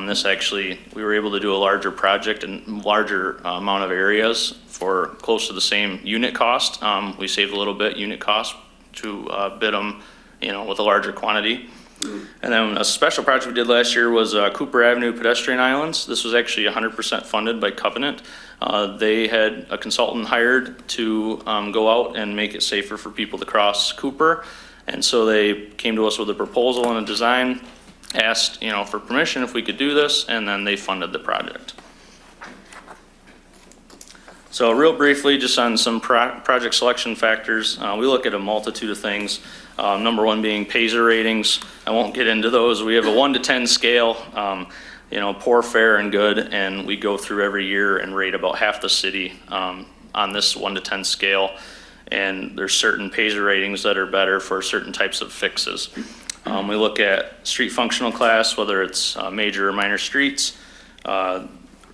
This actually, we were able to do a larger project and larger amount of areas for close to the same unit cost. We saved a little bit unit cost to bid them, with a larger quantity. And then a special project we did last year was Cooper Avenue pedestrian islands. This was actually 100% funded by Covenant. They had a consultant hired to go out and make it safer for people to cross Cooper. And so they came to us with a proposal and a design, asked, for permission if we could do this, and then they funded the project. So real briefly, just on some project selection factors, we look at a multitude of things. Number one being Payzer ratings. I won't get into those. We have a 1 to 10 scale, poor, fair, and good, and we go through every year and rate about half the city on this 1 to 10 scale. And there's certain Payzer ratings that are better for certain types of fixes. We look at street functional class, whether it's major or minor streets,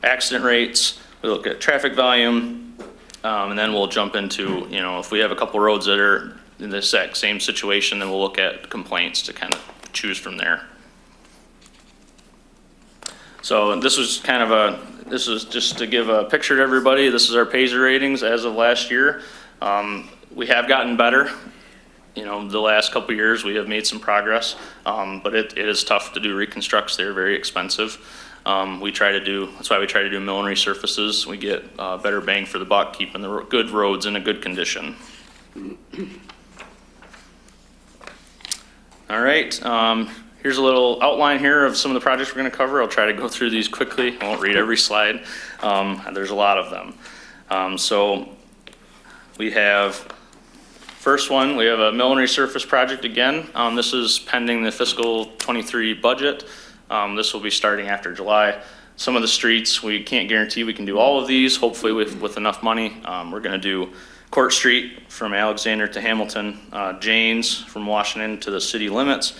accident rates. We look at traffic volume, and then we'll jump into, if we have a couple roads that are in the exact same situation, then we'll look at complaints to kind of choose from there. So this was this is just to give a picture to everybody. This is our Payzer ratings as of last year. We have gotten better. The last couple of years we have made some progress, but it is tough to do reconstructs. They're very expensive. That's why we try to do mill and resurfaces. We get better bang for the buck, keeping the good roads in a good condition. All right, here's a little outline here of some of the projects we're going to cover. I'll try to go through these quickly. I won't read every slide. There's a lot of them. So we have, first one, we have a mill and resurface project again. This is pending the fiscal 23 budget. This will be starting after July. Some of the streets, we can't guarantee we can do all of these, hopefully with enough money. We're going to do Court Street from Alexander to Hamilton, Janes from Washington to the city limits,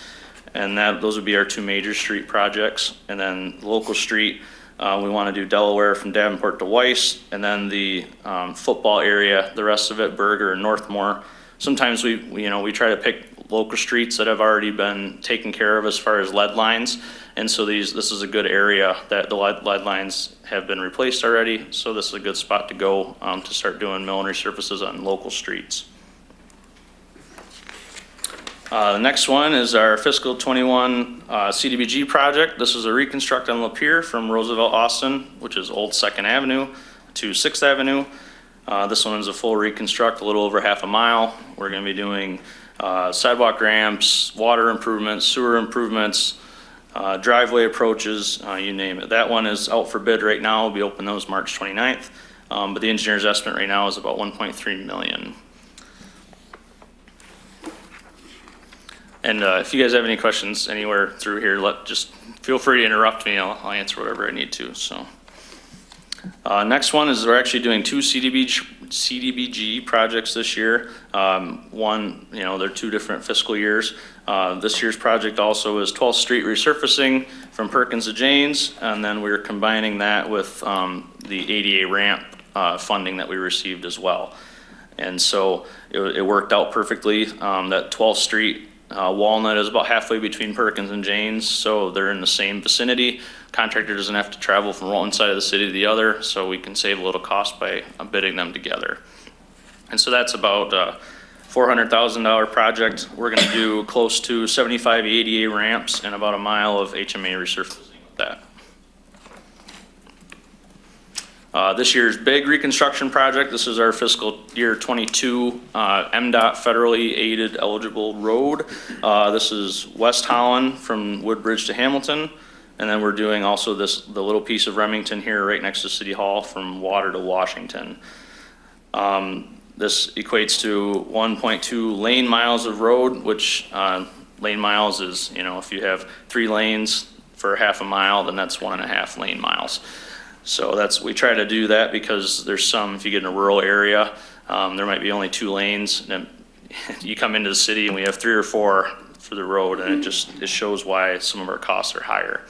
and those would be our two major street projects. And then local street, we want to do Delaware from Davenport to Weiss, and then the football area, the rest of it, Berger and Northmore. Sometimes we try to pick local streets that have already been taken care of as far as lead lines. And so this is a good area that the lead lines have been replaced already. So this is a good spot to go to start doing mill and resurfaces on local streets. The next one is our fiscal 21 CDBG project. This is a reconstruct on Lapeer from Roosevelt Austin, which is Old 2nd Avenue to 6th Avenue. This one is a full reconstruct, a little over half a mile. We're going to be doing sidewalk ramps, water improvements, sewer improvements, driveway approaches, you name it. That one is out for bid right now. We'll be open those March 29th. But the engineer's estimate right now is about 1.3 million. And if you guys have any questions anywhere through here, just feel free to interrupt me. I'll answer whatever I need to. So next one is we're actually doing two CDBG projects this year. One, they're 2 different fiscal years. This year's project also is 12th Street Resurfacing from Perkins to Janes, and then we're combining that with the ADA ramp funding that we received as well. And so it worked out perfectly. That 12th Street Walnut is about halfway between Perkins and Janes, so they're in the same vicinity. Contractor doesn't have to travel from one side of the city to the other, so we can save a little cost by bidding them together. And so that's about $400,000 project. We're going to do close to 75 ADA ramps and about a mile of HMA resurfacing with that. This year's big reconstruction project, this is our fiscal year 22 MDOT federally aided eligible road. This is West Holland from Woodbridge to Hamilton. And then we're doing also the little piece of Remington here right next to City Hall from Water to Washington. This equates to 1.2 lane miles of road, which lane miles is, if you have 3 lanes for half a mile, then that's 1.5 lane miles. So we try to do that because there's some, if you get in a rural area, there might be only 2 lanes. And you come into the city and we have 3 or 4 for the road, and it shows why some of our costs are higher.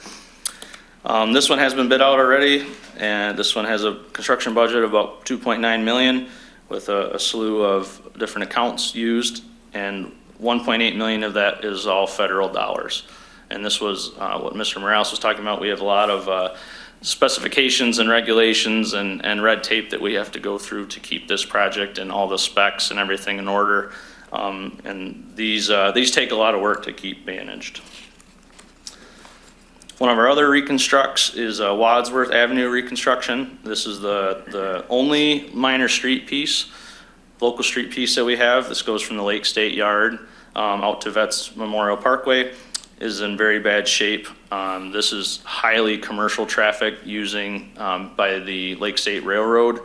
This one has been bid out already, and this one has a construction budget of about 2.9 million with a slew of different accounts used, and 1.8 million of that is all federal dollars. And this was what Mr. Morales was talking about. We have a lot of specifications and regulations and red tape that we have to go through to keep this project and all the specs and everything in order. And these take a lot of work to keep managed. One of our other reconstructs is Wadsworth Avenue reconstruction. This is the only minor street piece, local street piece that we have. This goes from the Lake State Yard out to Vets Memorial Parkway. Is in very bad shape. This is highly commercial traffic using by the Lake State Railroad.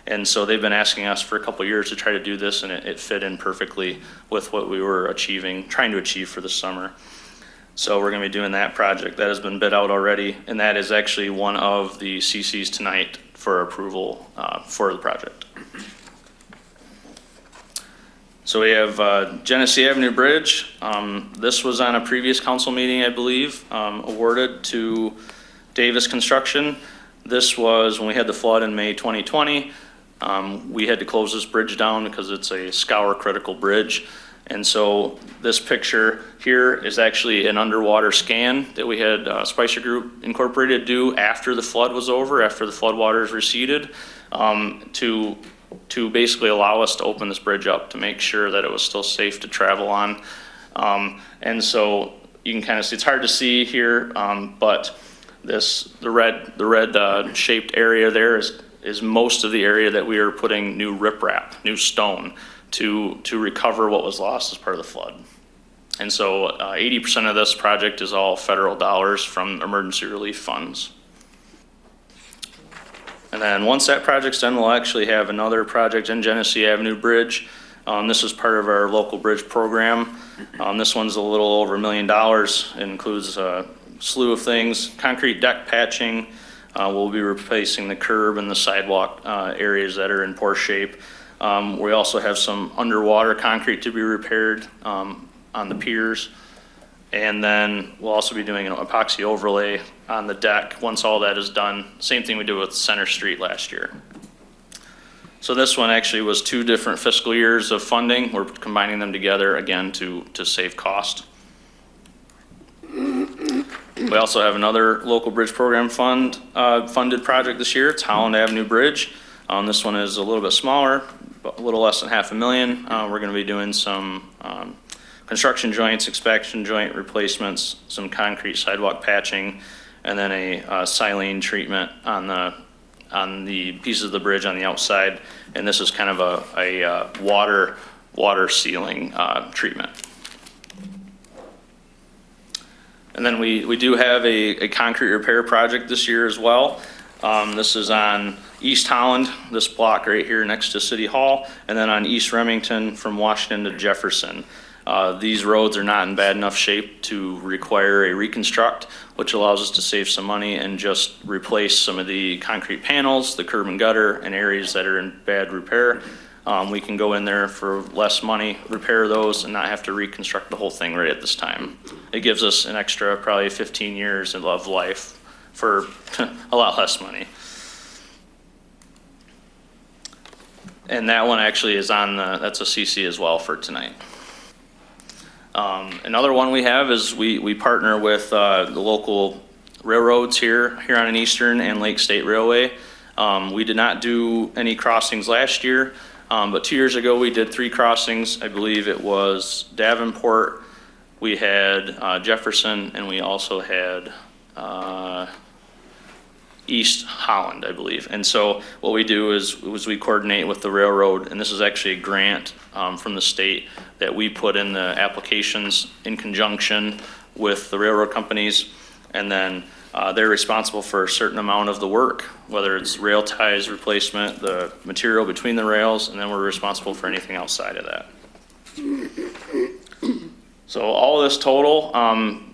And so they've been asking us for a couple years to try to do this, and it fit in perfectly with what we were trying to achieve for the summer. So we're gonna be doing that project. That has been bid out already, and that is actually one of the CCs tonight for approval for the project. So we have Genesee Avenue Bridge. This was on a previous council meeting, I believe, awarded to Davis Construction. This was when we had the flood in May 2020. We had to close this bridge down because it's a scour critical bridge. And so this picture here is actually an underwater scan that we had Spicer Group Incorporated do after the flood was over, after the flood waters receded, to basically allow us to open this bridge up to make sure that it was still safe to travel on. And so you can kind of see, it's hard to see here, but the red shaped area there is most of the area that we are putting new riprap, new stone, to recover what was lost as part of the flood. And so 80% of this project is all federal dollars from emergency relief funds. And then once that project's done, we'll actually have another project in Genesee Avenue Bridge. This is part of our local bridge program. This one's a little over $1 million. It includes a slew of things, concrete deck patching. We'll be replacing the curb and the sidewalk areas that are in poor shape. We also have some underwater concrete to be repaired on the piers. And then we'll also be doing an epoxy overlay on the deck once all that is done. Same thing we did with Center Street last year. So this one actually was 2 different fiscal years of funding. We're combining them together again to save cost. We also have another local bridge program funded project this year. It's Holland Avenue Bridge. This one is a little bit smaller, a little less than $500,000. We're going to be doing some construction joints, expansion joint replacements, some concrete sidewalk patching, and then a silane treatment on the pieces of the bridge on the outside. And this is kind of a water sealing treatment. And then we do have a concrete repair project this year as well. This is on East Holland, this block right here next to City Hall, and then on East Remington from Washington to Jefferson. These roads are not in bad enough shape to require a reconstruct, which allows us to save some money and just replace some of the concrete panels, the curb and gutter, and areas that are in bad repair. We can go in there for less money, repair those, and not have to reconstruct the whole thing right at this time. It gives us an extra probably 15 years of life for a lot less money. And that one actually is on that's a CC as well for tonight. Another one we have is we partner with the local railroads here on an Eastern and Lake State Railway. We did not do any crossings last year, but 2 years ago we did 3 crossings. I believe it was Davenport, we had Jefferson, and we also had East Holland, I believe. And so what we do is we coordinate with the railroad, and this is actually a grant from the state that we put in the applications in conjunction with the railroad companies, and then they're responsible for a certain amount of the work, whether it's rail ties replacement, the material between the rails, and then we're responsible for anything outside of that. So all of this total,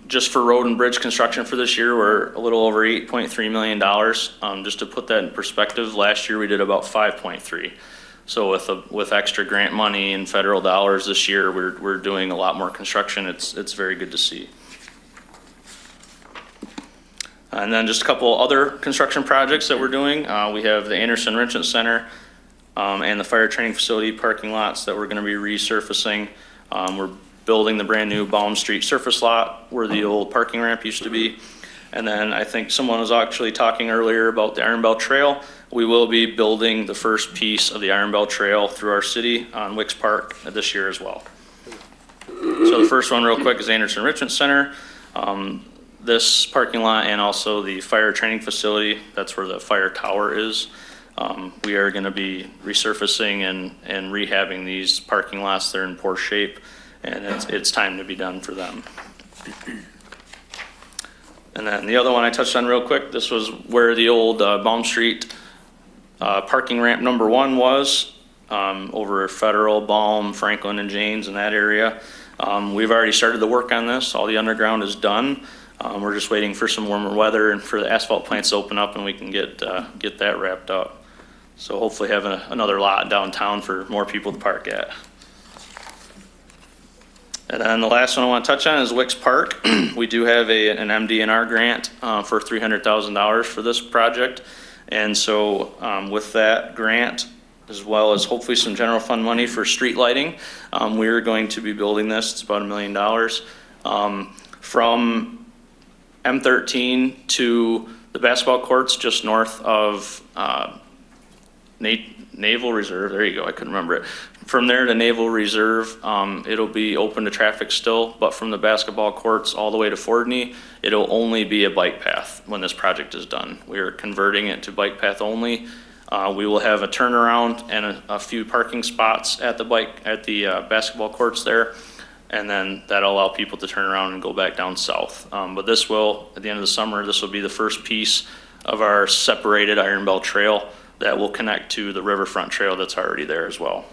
just for road and bridge construction for this year, we're a little over $8.3 million. Just to put that in perspective, last year we did about 5.3. So with extra grant money and federal dollars this year, we're doing a lot more construction. It's very good to see. And then just a couple other construction projects that we're doing. We have the Anderson Enrichment Center and the fire training facility parking lots that we're going to be resurfacing. We're building the brand new Baum Street surface lot where the old parking ramp used to be. And then I think someone was actually talking earlier about the Iron Bell Trail. We will be building the first piece of the Iron Bell Trail through our city on Wix Park this year as well. So the first one real quick is Anderson Enrichment Center. This parking lot and also the fire training facility, that's where the fire tower is. We are going to be resurfacing and rehabbing these parking lots. They're in poor shape, and it's time to be done for them. And then the other one I touched on real quick, this was where the old Baum Street parking ramp number 1 was, over Federal, Baum, Franklin, and Janes in that area. We've already started the work on this. All the underground is done. We're just waiting for some warmer weather and for the asphalt plants to open up and we can get that wrapped up. So hopefully have another lot downtown for more people to park at. And then the last one I want to touch on is Wix Park. We do have an MD&R grant for $300,000 for this project. And so with that grant, as well as hopefully some general fund money for street lighting, we're going to be building this. It's about $1 million. From M13 to the basketball courts just north of Naval Reserve. There you go, I couldn't remember it. From there to Naval Reserve, it'll be open to traffic still, but from the basketball courts all the way to Fordney, it'll only be a bike path when this project is done. We are converting it to bike path only. We will have a turnaround and a few parking spots at the basketball courts there, and then that'll allow people to turn around and go back down south. But this will, at the end of the summer, this will be the first piece of our separated Iron Bell Trail that will connect to the Riverfront Trail that's already there as well.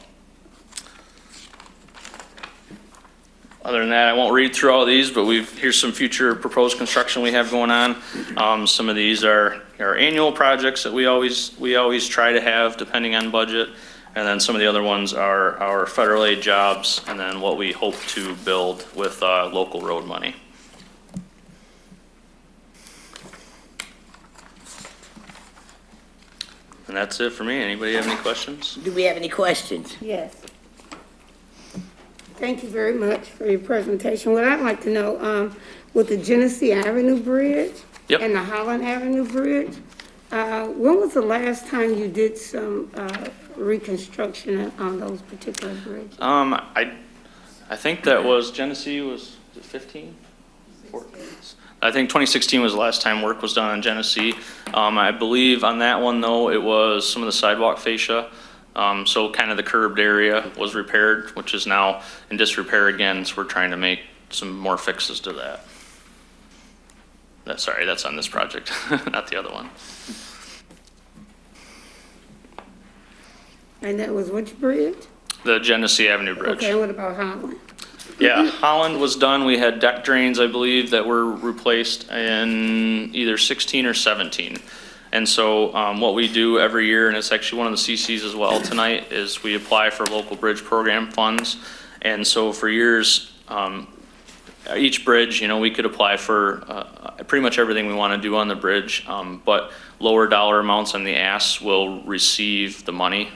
Other than that, I won't read through all these, but here's some future proposed construction we have going on. Some of these are our annual projects that we always try to have depending on budget. And then some of the other ones are our federal aid jobs and then what we hope to build with local road money. And that's it for me. Anybody have any questions?
Do we have any questions?
Yes. Thank you very much for your presentation. What I'd like to know, with the Genesee Avenue Bridge
Yep.
and the Holland Avenue Bridge, when was the last time you did some reconstruction on those particular bridges?
I think that was Genesee was 15? 14? I think 2016 was the last time work was done on Genesee. I believe on that one though, it was some of the sidewalk fascia. So kind of the curbed area was repaired, which is now in disrepair again. So we're trying to make some more fixes to that. Sorry, that's on this project, not the other one.
And that was which bridge?
The Genesee Avenue Bridge.
Okay, what about Holland?
Yeah, Holland was done. We had deck drains, I believe, that were replaced in either 16 or 17. And so what we do every year, and it's actually one of the CCs as well tonight, is we apply for local bridge program funds. And so for years, each bridge, we could apply for pretty much everything we want to do on the bridge, but lower dollar amounts on the ASS will receive the money.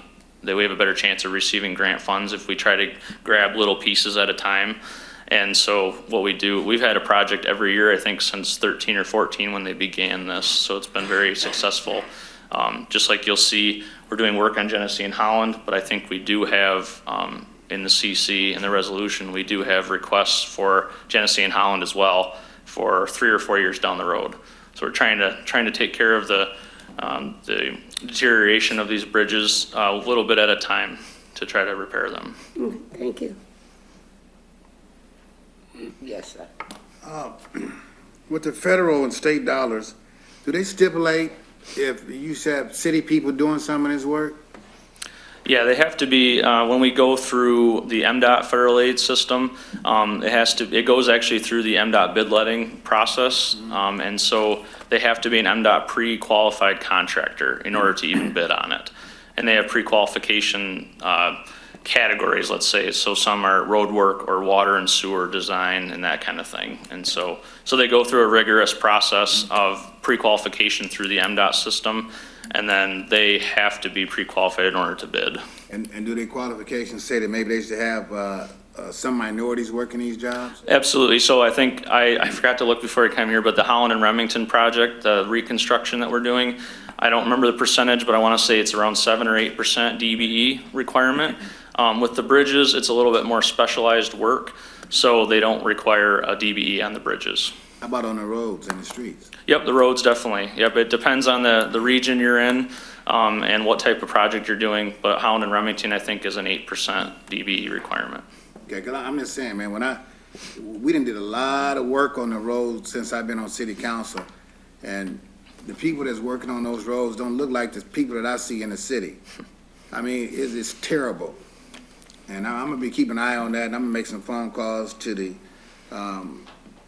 That we have a better chance of receiving grant funds if we try to grab little pieces at a time. And so what we do, we've had a project every year, I think since 13 or 14 when they began this. So it's been very successful. Just like you'll see, we're doing work on Genesee and Holland, but I think we do have in the CC and the resolution, we do have requests for Genesee and Holland as well for 3 or 4 years down the road. So we're trying to take care of the deterioration of these bridges a little bit at a time to try to repair them.
Thank you.
Yes, sir.
With the federal and state dollars, do they stipulate if you have city people doing some of this work?
Yeah, they have to be, when we go through the MDOT federal aid system, it goes actually through the MDOT bid letting process. And so they have to be an MDOT pre-qualified contractor in order to even bid on it. And they have pre-qualification categories, let's say. So some are road work or water and sewer design and that kind of thing. And so they go through a rigorous process of pre-qualification through the MDOT system, and then they have to be pre-qualified in order to bid.
And do their qualifications say that maybe they should have some minorities working these jobs?
Absolutely. So I think, I forgot to look before I came here, but the Holland and Remington project, the reconstruction that we're doing, I don't remember the percentage, but I want to say it's around 7 or 8% DBE requirement. With the bridges, it's a little bit more specialized work, so they don't require a DBE on the bridges.
How about on the roads and the streets?
Yep, the roads definitely. Yep, it depends on the region you're in and what type of project you're doing, but Holland and Remington, I think, is an 8% DBE requirement.
Okay, 'cause I'm just saying, man, we done did a lot of work on the roads since I've been on city council, and the people that's working on those roads don't look like the people that I see in the city. I mean, it's terrible. And I'm gonna be keeping an eye on that, and I'm gonna make some phone calls to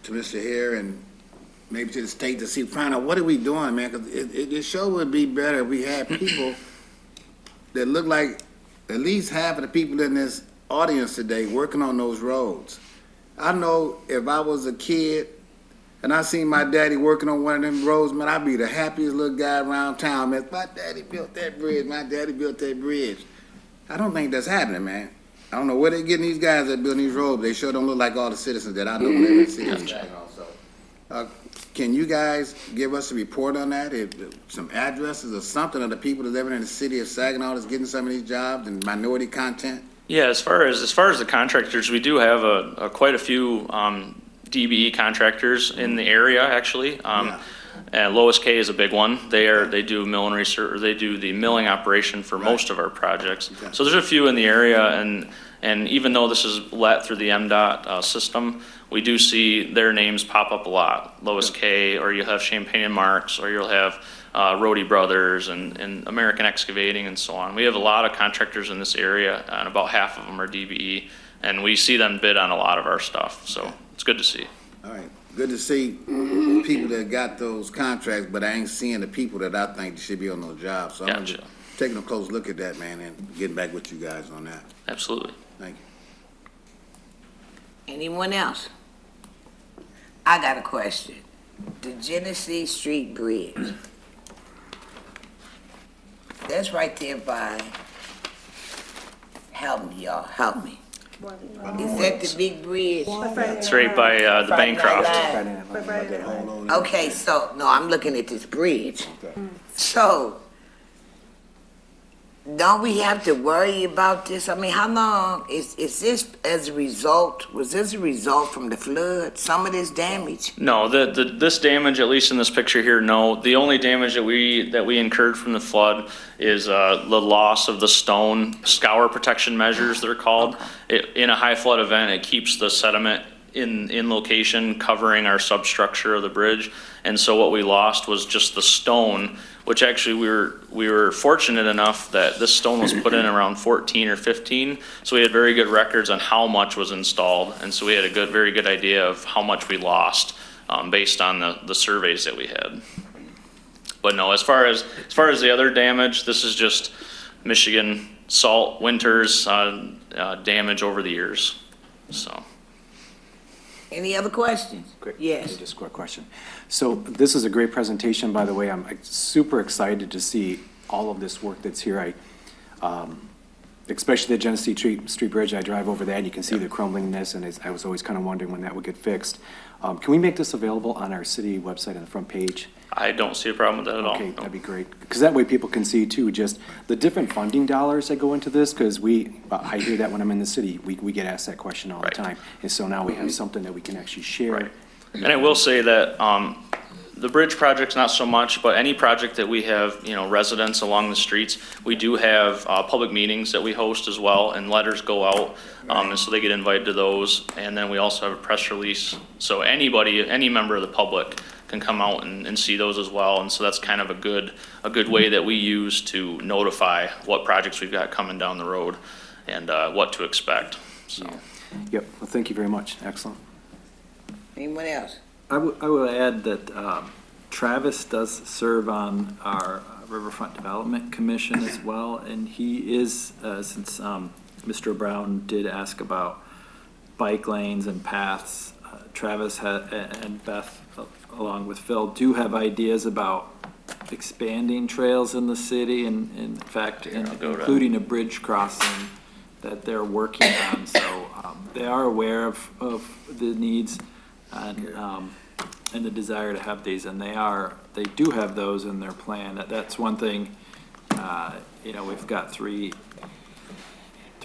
to Mr. Hare and maybe to the state to find out what are we doing, man, because it sure would be better if we had people that look like at least half of the people in this audience today working on those roads. I know if I was a kid and I seen my daddy working on one of them roads, man, I'd be the happiest little guy around town, man. My daddy built that bridge, my daddy built that bridge. I don't think that's happening, man. I don't know where they're getting these guys that build these roads. They sure don't look like all the citizens that I know live in the city of Saginaw. So, can you guys give us a report on that? Some addresses or something of the people that living in the city of Saginaw that's getting some of these jobs and minority content?
Yeah, as far as the contractors, we do have quite a few DBE contractors in the area, actually. And Lois K is a big one. They do millinery, or they do the milling operation for most of our projects. Okay. So there's a few in the area, and even though this is let through the MDOT system, we do see their names pop up a lot. Lois K, or you'll have Champagne and Marks, or you'll have Rohde Brothers and American Excavating and so on. We have a lot of contractors in this area, and about half of them are DBE, and we see them bid on a lot of our stuff. So it's good to see.
All right. Good to see people that got those contracts, but I ain't seeing the people that I think should be on those jobs. So I'm taking a close look at that, man, and getting back with you guys on that.
Absolutely.
Thank you.
Anyone else? I got a question. The Genesee Street Bridge. That's right there by, help me, y'all, help me. Is that the big bridge?
It's right by the Bancroft.
Okay, so, no, I'm looking at this bridge. So, don't we have to worry about this? I mean, how long, is this as a result, was this a result from the flood, some of this damage?
No, this damage, at least in this picture here, no. The only damage that we incurred from the flood is the loss of the stone scour protection measures, they're called. In a high flood event, it keeps the sediment in location, covering our substructure of the bridge. And so what we lost was just the stone, which actually we were fortunate enough that this stone was put in around 14 or 15. So we had very good records on how much was installed. And so we had a very good idea of how much we lost based on the surveys that we had. But no, as far as the other damage, this is just Michigan salt winters damage over the years, so.
Any other questions?
Great.
Yes.
Just a quick question. So this is a great presentation, by the way. I'm super excited to see all of this work that's here. Especially the Genesee Street Bridge. I drive over that, and you can see the crumblingness, and I was always kind of wondering when that would get fixed. Can we make this available on our city website on the front page?
I don't see a problem with that at all.
Okay, that'd be great. Because that way people can see too, just the different funding dollars that go into this, because I hear that when I'm in the city, we get asked that question all the time. And so now we have something that we can actually share.
Right. And I will say that the bridge project's not so much, but any project that we have, residents along the streets, we do have public meetings that we host as well, and letters go out, and so they get invited to those. And then we also have a press release. So any member of the public can come out and see those as well. And so that's kind of a good way that we use to notify what projects we've got coming down the road and what to expect. So.
Yep. Well, thank you very much. Excellent.
Anyone else?
I will add that Travis does serve on our Riverfront Development Commission as well, and he is, since Mr. Brown did ask about bike lanes and paths, Travis and Beth, along with Phil, do have ideas about expanding trails in the city, and in fact, including a bridge crossing that they're working on. So they are aware of the needs and the desire to have these, and they do have those in their plan. That's one thing. We've got three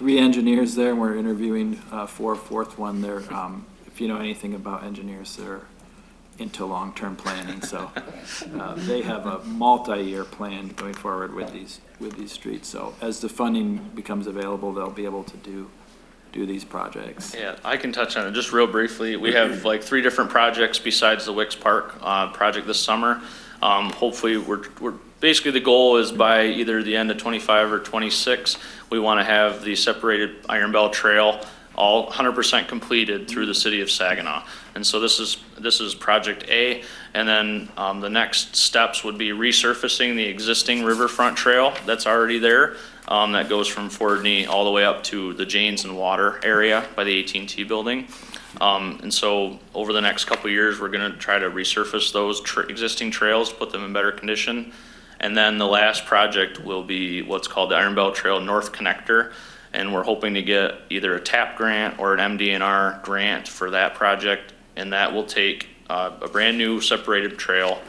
engineers there, and we're interviewing for a fourth one. They're if you know anything about engineers, they're into long-term planning, so they have a multi-year plan going forward with these streets. So as the funding becomes available, they'll be able to do these projects.
Yeah, I can touch on it just real briefly. We have like 3 different projects besides the Wix Park project this summer. Hopefully, we're basically the goal is by either the end of 25 or 26, we want to have the separated Iron Bell Trail all 100% completed through the city of Saginaw. And so this is project A, and then the next steps would be resurfacing the existing riverfront trail that's already there. That goes from Fordney all the way up to the Janes and Water area by the AT&T building. And so over the next couple of years, we're going to try to resurface those existing trails, put them in better condition. And then the last project will be what's called the Iron Bell Trail North Connector. And we're hoping to get either a TAP grant or an MDNR grant for that project. And that will take a brand new separated trail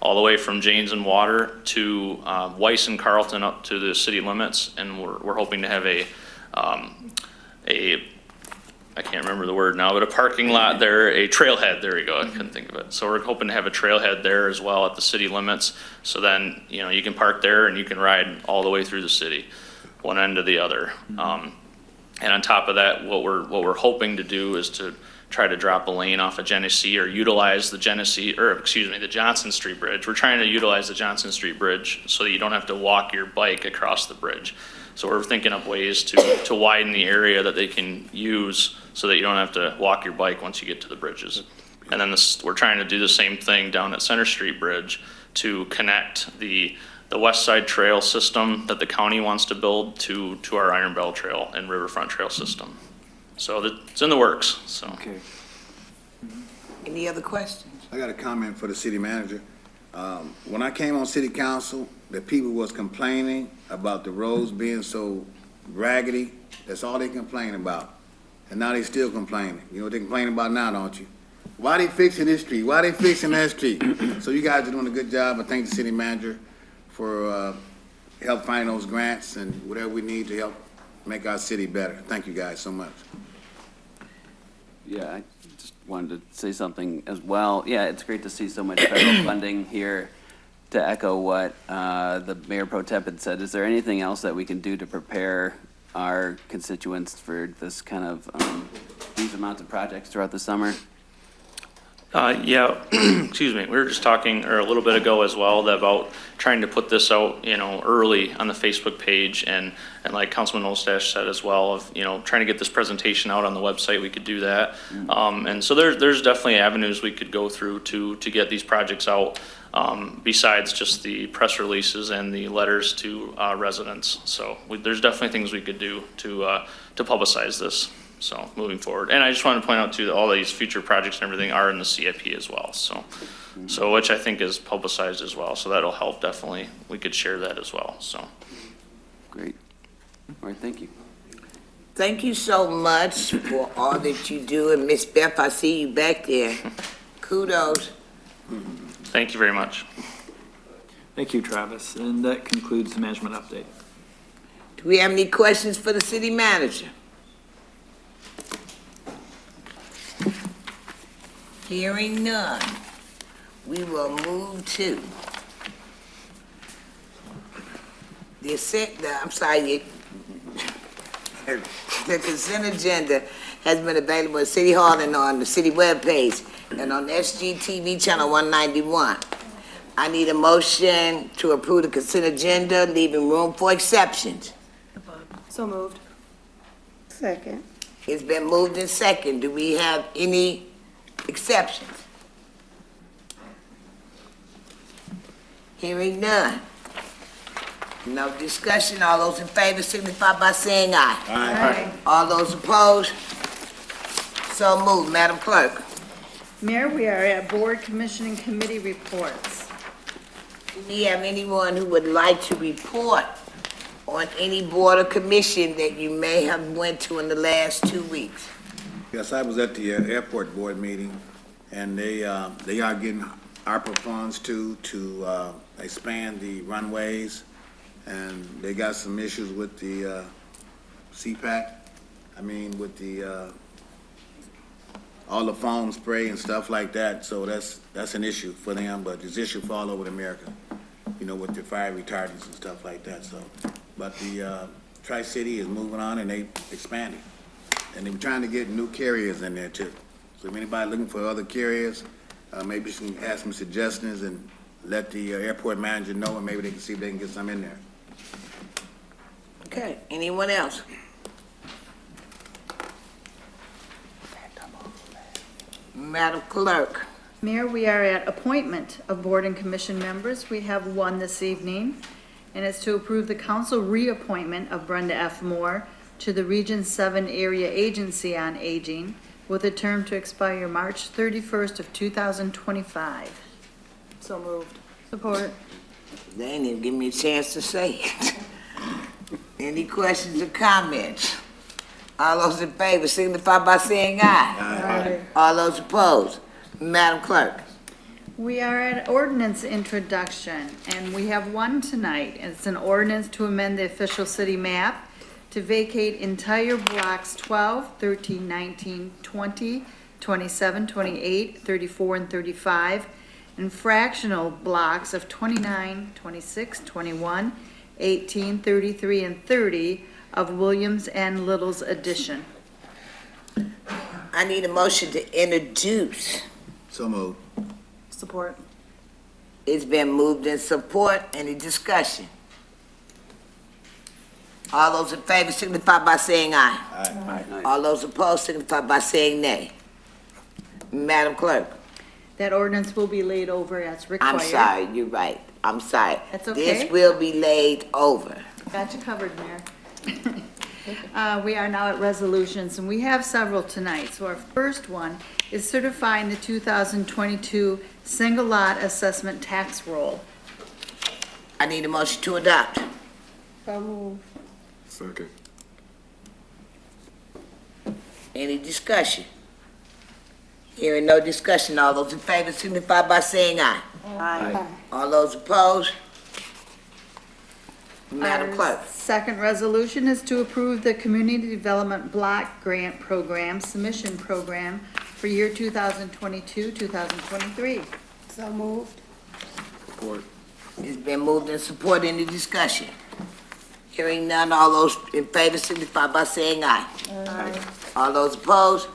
all the way from Janes and Water to Weiss and Carlton up to the city limits. And we're hoping to have I can't remember the word now, but a parking lot there, a trailhead, there we go, I couldn't think of it. So we're hoping to have a trailhead there as well at the city limits. So then, you can park there and you can ride all the way through the city, one end to the other. And on top of that, what we're hoping to do is to try to drop a lane off of Genesee or utilize the the Johnson Street Bridge. We're trying to utilize the Johnson Street Bridge so that you don't have to walk your bike across the bridge. So we're thinking of ways to widen the area that they can use so that you don't have to walk your bike once you get to the bridges. And then we're trying to do the same thing down at Center Street Bridge to connect the West Side Trail system that the county wants to build to our Iron Bell Trail and Riverfront Trail system. So it's in the works. So.
Okay.
Any other questions?
I got a comment for the city manager. When I came on city council, the people was complaining about the roads being so raggedy. That's all they complain about. And now they still complaining. You know what they complain about now, don't you? Why they fixing this street? Why they fixing that street? So you guys are doing a good job. I thank the city manager for help finding those grants and whatever we need to help make our city better. Thank you guys so much.
Yeah, I just wanted to say something as well. Yeah, it's great to see so much federal funding here. To echo what the Mayor Pro Tem had said, is there anything else that we can do to prepare our constituents for this kind of these amounts of projects throughout the summer?
Yeah, excuse me. We were just talking a little bit ago as well about trying to put this out, early on the Facebook page, and like Councilman Olstash said as well, of trying to get this presentation out on the website. We could do that, and so there's definitely avenues we could go through to get these projects out. Besides just the press releases and the letters to residents, so there's definitely things we could do to publicize this. So moving forward, and I just want to point out too that all these future projects and everything are in the CIP as well. So which I think is publicized as well. So that'll help definitely. We could share that as well. So
great. All right, thank you.
Thank you so much for all that you do, and Miss Beth, I see you back there. Kudos.
Thank you very much.
Thank you, Travis. And that concludes the management update.
Do we have any questions for the city manager? Hearing none, we will move to the consent agenda has been available at City Hall and on the city webpage and on SGTV channel 191. I need a motion to approve the consent agenda, leaving room for exceptions.
So moved.
Second.
It's been moved and second. Do we have any exceptions? Hearing none. No discussion. All those in favor signify by saying aye.
Aye.
All those opposed? So moved. Madam Clerk.
Mayor, we are at board, commission, and committee reports.
Do we have anyone who would like to report on any board or commission that you may have went to in the last 2 weeks?
Yes, I was at the airport board meeting, and they are getting ARPA funds to expand the runways, and they got some issues with the CPAC. I mean, with the all the foam spray and stuff like that. So that's an issue for them, but it's an issue for all over America. You know, with the fire retardants and stuff like that. So, but the Tri-City is moving on and they expanding, and they're trying to get new carriers in there too. So if anybody looking for other carriers, maybe you can ask some suggestions and let the airport manager know, and maybe they can see if they can get some in there.
Okay, anyone else? Madam Clerk.
Mayor, we are at appointment of board and commission members. We have one this evening, and it's to approve the council reappointment of Brenda F. Moore to the Region 7 Area Agency on Aging with a term to expire March 31st of 2025.
So moved.
Support.
They ain't even give me a chance to say it. Any questions or comments? All those in favor signify by saying aye.
Aye.
All those opposed? Madam Clerk.
We are at ordinance introduction, and we have one tonight. It's an ordinance to amend the official city map to vacate entire blocks 12, 13, 19, 20, 27, 28, 34, and 35, and fractional blocks of 29, 26, 21, 18, 33, and 30 of Williams and Little's addition.
I need a motion to introduce.
So moved.
Support.
It's been moved in support. Any discussion? All those in favor signify by saying aye.
Aye.
All those opposed signify by saying nay. Madam Clerk.
That ordinance will be laid over as required.
I'm sorry, you're right. I'm sorry.
That's okay.
This will be laid over.
Got you covered, Mayor. We are now at resolutions, and we have several tonight. So our first one is certifying the 2022 single lot assessment tax roll.
I need a motion to adopt.
So moved.
Second.
Any discussion? Hearing no discussion, all those in favor signify by saying aye.
Aye.
All those opposed? Madam
Our
Clerk.
second resolution is to approve the Community Development Block Grant Program Submission Program for year 2022, 2023.
So moved.
Support.
It's been moved and support. Any discussion? Hearing none, all those in favor signify by saying aye.
Aye.
All those opposed?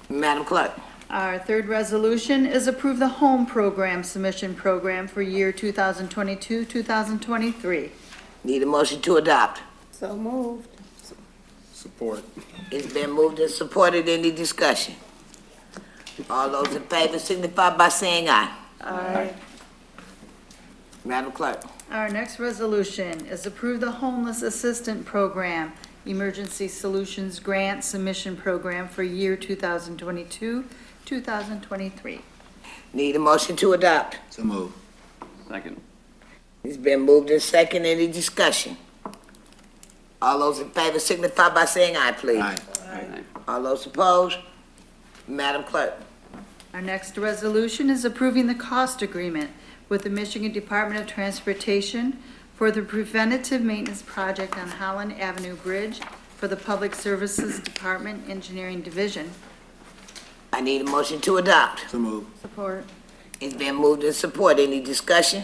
Madam Clerk.
Our third resolution is approve the Home Program Submission Program for year 2022, 2023.
Need a motion to adopt.
So moved.
Support.
It's been moved and supported. Any discussion? All those in favor signify by saying aye.
Aye.
Madam Clerk.
Our next resolution is approve the Homeless Assistant Program Emergency Solutions Grant Submission Program for year 2022, 2023.
Need a motion to adopt.
So moved.
Second.
It's been moved and second. Any discussion? All those in favor signify by saying aye, please.
Aye.
Aye.
All those opposed? Madam Clerk.
Our next resolution is approving the cost agreement with the Michigan Department of Transportation for the preventative maintenance project on Holland Avenue Bridge for the Public Services Department Engineering Division.
I need a motion to adopt.
So moved.
Support.
It's been moved and support. Any discussion?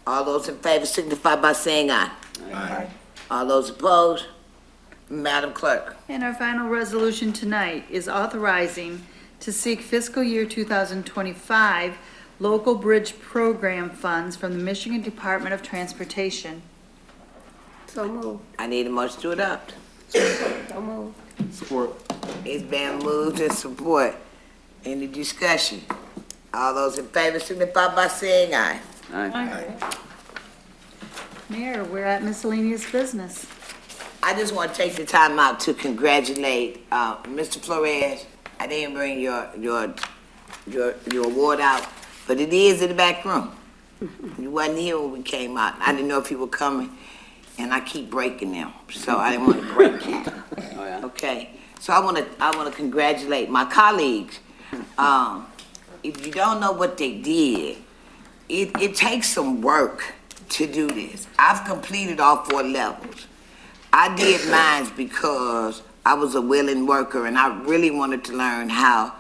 All those in favor signify by saying aye.
Aye.
All those opposed? Madam Clerk.
And our final resolution tonight is authorizing to seek fiscal year 2025 local bridge program funds from the Michigan Department of Transportation.
So moved.
I need a motion to adopt.
So moved.
Support.
It's been moved and support. Any discussion? All those in favor signify by saying aye.
Aye.
Mayor, we're at miscellaneous business.
I just want to take the time out to congratulate Mr. Flores I didn't bring your award out, but it is in the back room. You wasn't here when we came out. I didn't know if you were coming, and I keep breaking them, so I didn't want to break you.
Oh, yeah.
Okay, so I want to congratulate my colleagues. If you don't know what they did, it takes some work to do this. I've completed all 4 levels. I did mine because I was a willing worker, and I really wanted to learn how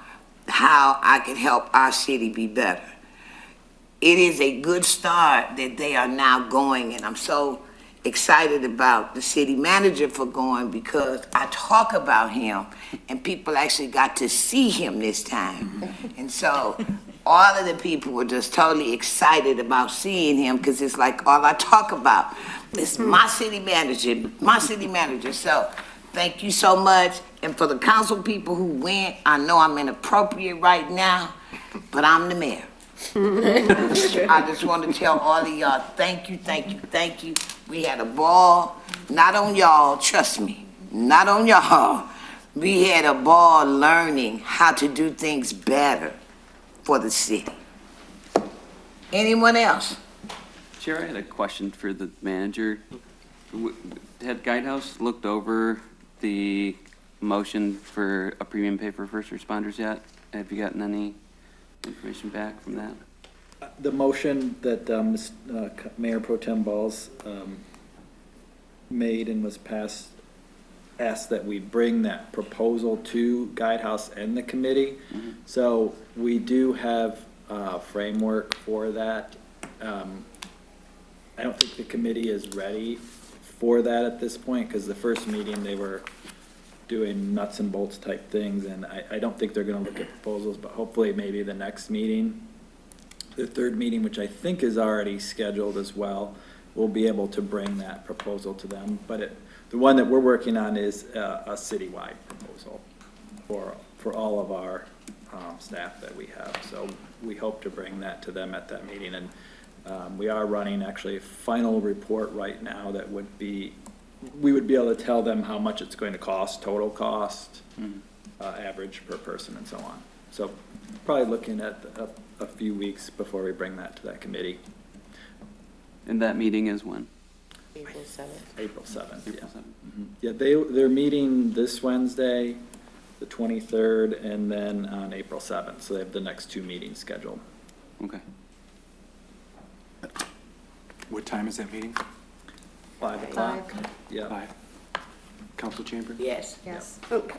I could help our city be better. It is a good start that they are now going, and I'm so excited about the city manager for going because I talk about him and people actually got to see him this time. And so all of the people were just totally excited about seeing him because it's like all I talk about is my city manager, my city manager. So thank you so much. And for the council people who went, I know I'm inappropriate right now, but I'm the mayor. I just want to tell all of y'all, thank you, thank you, thank you. We had a ball, not on y'all, trust me, not on y'all. We had a ball learning how to do things better for the city. Anyone else?
Chair, I had a question for the manager. Had Guidehouse looked over the motion for a premium pay for first responders yet? Have you gotten any information back from that?
The motion that Mayor Pro Tem Balls made and was passed asked that we bring that proposal to Guidehouse and the committee.
Mm-hmm.
So we do have a framework for that. I don't think the committee is ready for that at this point because the first meeting they were doing nuts and bolts type things, and I don't think they're going to look at proposals, but hopefully maybe the next meeting, the 3rd meeting, which I think is already scheduled as well, we'll be able to bring that proposal to them. But the one that we're working on is a citywide proposal for all of our staff that we have. So we hope to bring that to them at that meeting. And we are running actually a final report right now that would be, we would be able to tell them how much it's going to cost, total cost, average per person, and so on. So probably looking at a few weeks before we bring that to that committee.
And that meeting is when?
April 7th.
April 7th,
April
yeah.
7th.
Yeah, they're meeting this Wednesday, the 23rd, and then on April 7th. So they have the next 2 meetings scheduled.
Okay.
What time is that meeting?
5 o'clock. Yeah.
5. Council chamber?
Yes.
Yes. Okay,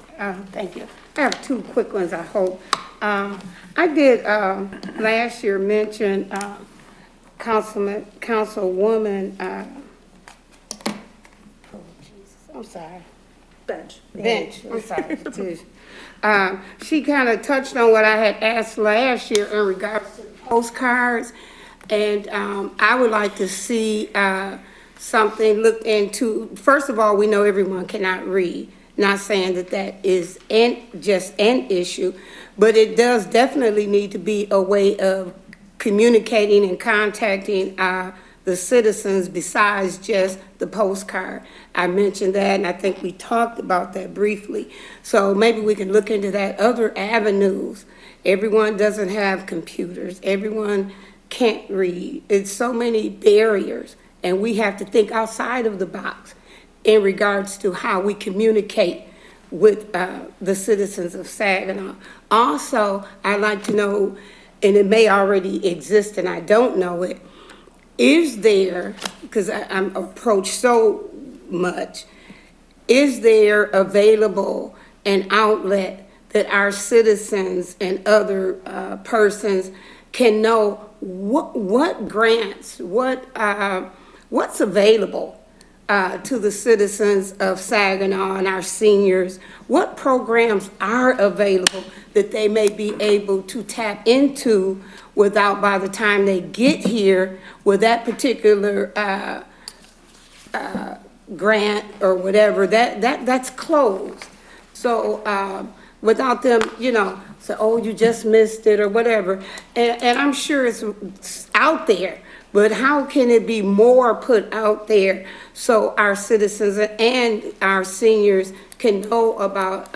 thank you. I have 2 quick ones, I hope. I did, last year mention, Councilwoman, I'm sorry. Bench, I'm sorry. She kind of touched on what I had asked last year in regards to postcards. And I would like to see something looked into. First of all, we know everyone cannot read. Not saying that that is just an issue, but it does definitely need to be a way of communicating and contacting the citizens besides just the postcard. I mentioned that, and I think we talked about that briefly. So maybe we can look into that, other avenues. Everyone doesn't have computers. Everyone can't read. It's so many barriers, and we have to think outside of the box in regards to how we communicate with the citizens of Saginaw. Also, I'd like to know, and it may already exist and I don't know it, is there, because I'm approached so much, is there available an outlet that our citizens and other persons can know what grants, what's available to the citizens of Saginaw and our seniors? What programs are available that they may be able to tap into without, by the time they get here, with that particular grant or whatever, that's closed. So without them, say, oh, you just missed it or whatever. And I'm sure it's out there, but how can it be more put out there so our citizens and our seniors can know about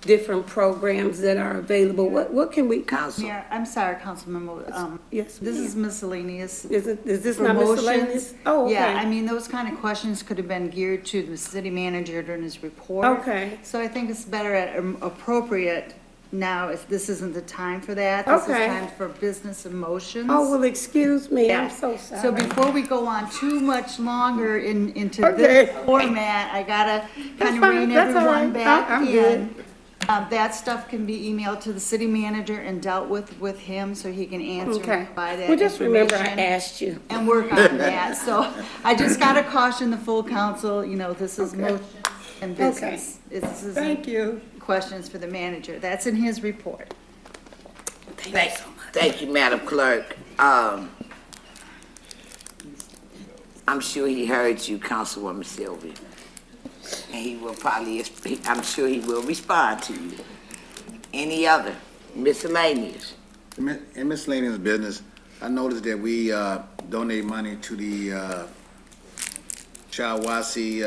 different programs that are available? What can we, Council?
Mayor, I'm sorry, Councilmember,
Yes,
this is miscellaneous.
Is this not
promotions.
miscellaneous? Oh, okay.
Yeah, I mean, those kind of questions could have been geared to the city manager during his report.
Okay.
So I think it's better at appropriate now, if this isn't the time for that. This is
Okay.
time for business and motions.
Oh, well, excuse me,
Yeah.
I'm so sorry.
So before we go on too much longer into
Okay.
this format, I gotta kind of
fine.
rein
That's all
everyone
right.
back
I'm
in.
good.
That stuff can be emailed to the city manager and dealt with him so he can answer
Okay.
and provide that
Well, just remember I
information
asked you.
and work on that. So I just gotta caution the full council, you know, this is motion and business. This isn't
Thank you.
questions for the manager. That's in his report.
Thank you, Madam Clerk. I'm sure he heard you, Councilwoman Sylvia. And he will probably, I'm sure he will respond to you. Any other miscellaneous?
In miscellaneous business, I noticed that we donate money to the Chawasi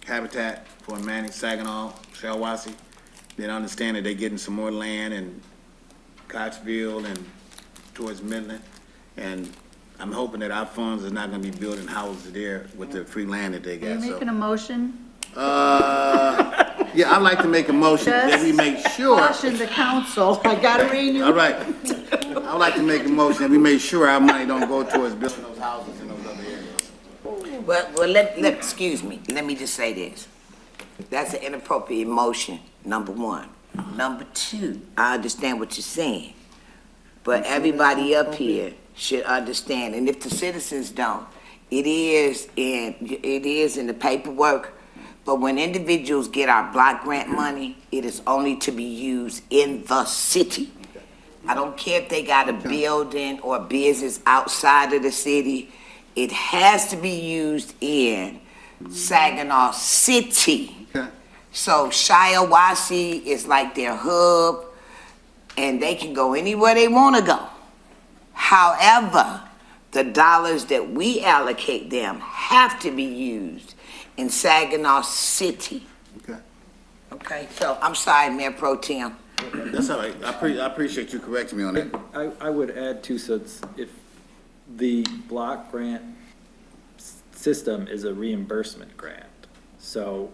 Habitat for Manning, Saginaw, Chawasi. Then I understand that they're getting some more land in Cottsville and towards Midland. And I'm hoping that our funds are not gonna be building houses there with the free land that they
Are you
got, so.
making a motion?
Yeah, I'd like to make a motion that we make sure.
Caution the council. I gotta rein you.
All right. I'd like to make a motion that we make sure our money don't go towards building those houses in those other areas.
Well, excuse me, let me just say this. That's an inappropriate motion, number one. Number two, I understand what you're saying, but everybody up here should understand, and if the citizens don't, it is in the paperwork, but when individuals get our block grant money, it is only to be used in the city. I don't care if they got a building or business outside of the city, it has to be used in Saginaw City. So Shiawassee is like their hub, and they can go anywhere they want to go. However, the dollars that we allocate them have to be used in Saginaw City.
Okay.
Okay, so I'm sorry, Mayor Pro Tem.
That's all right. I appreciate you correcting me on that.
I would add too, so if the block grant system is a reimbursement grant, so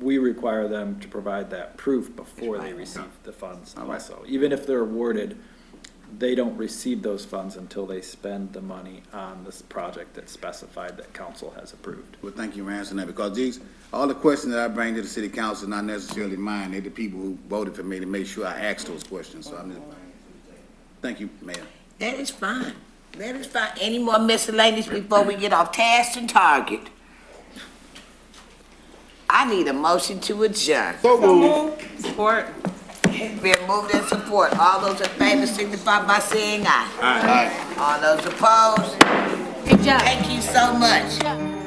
we require them to provide that proof before they receive the funds also. Even if they're awarded, they don't receive those funds until they spend the money on this project that's specified that council has approved.
Well, thank you for answering that, because all the questions that I bring to the city council are not necessarily mine. They're the people who voted for me to make sure I ask those questions, so thank you, Mayor.
That is fine. That is fine. Any more miscellaneous before we get off task and target? I need a motion to adjourn.
So moved.
Support.
Been moved and support. All those in favor signify by saying aye.
Aye.
All those opposed?
Good job.
Thank you so much.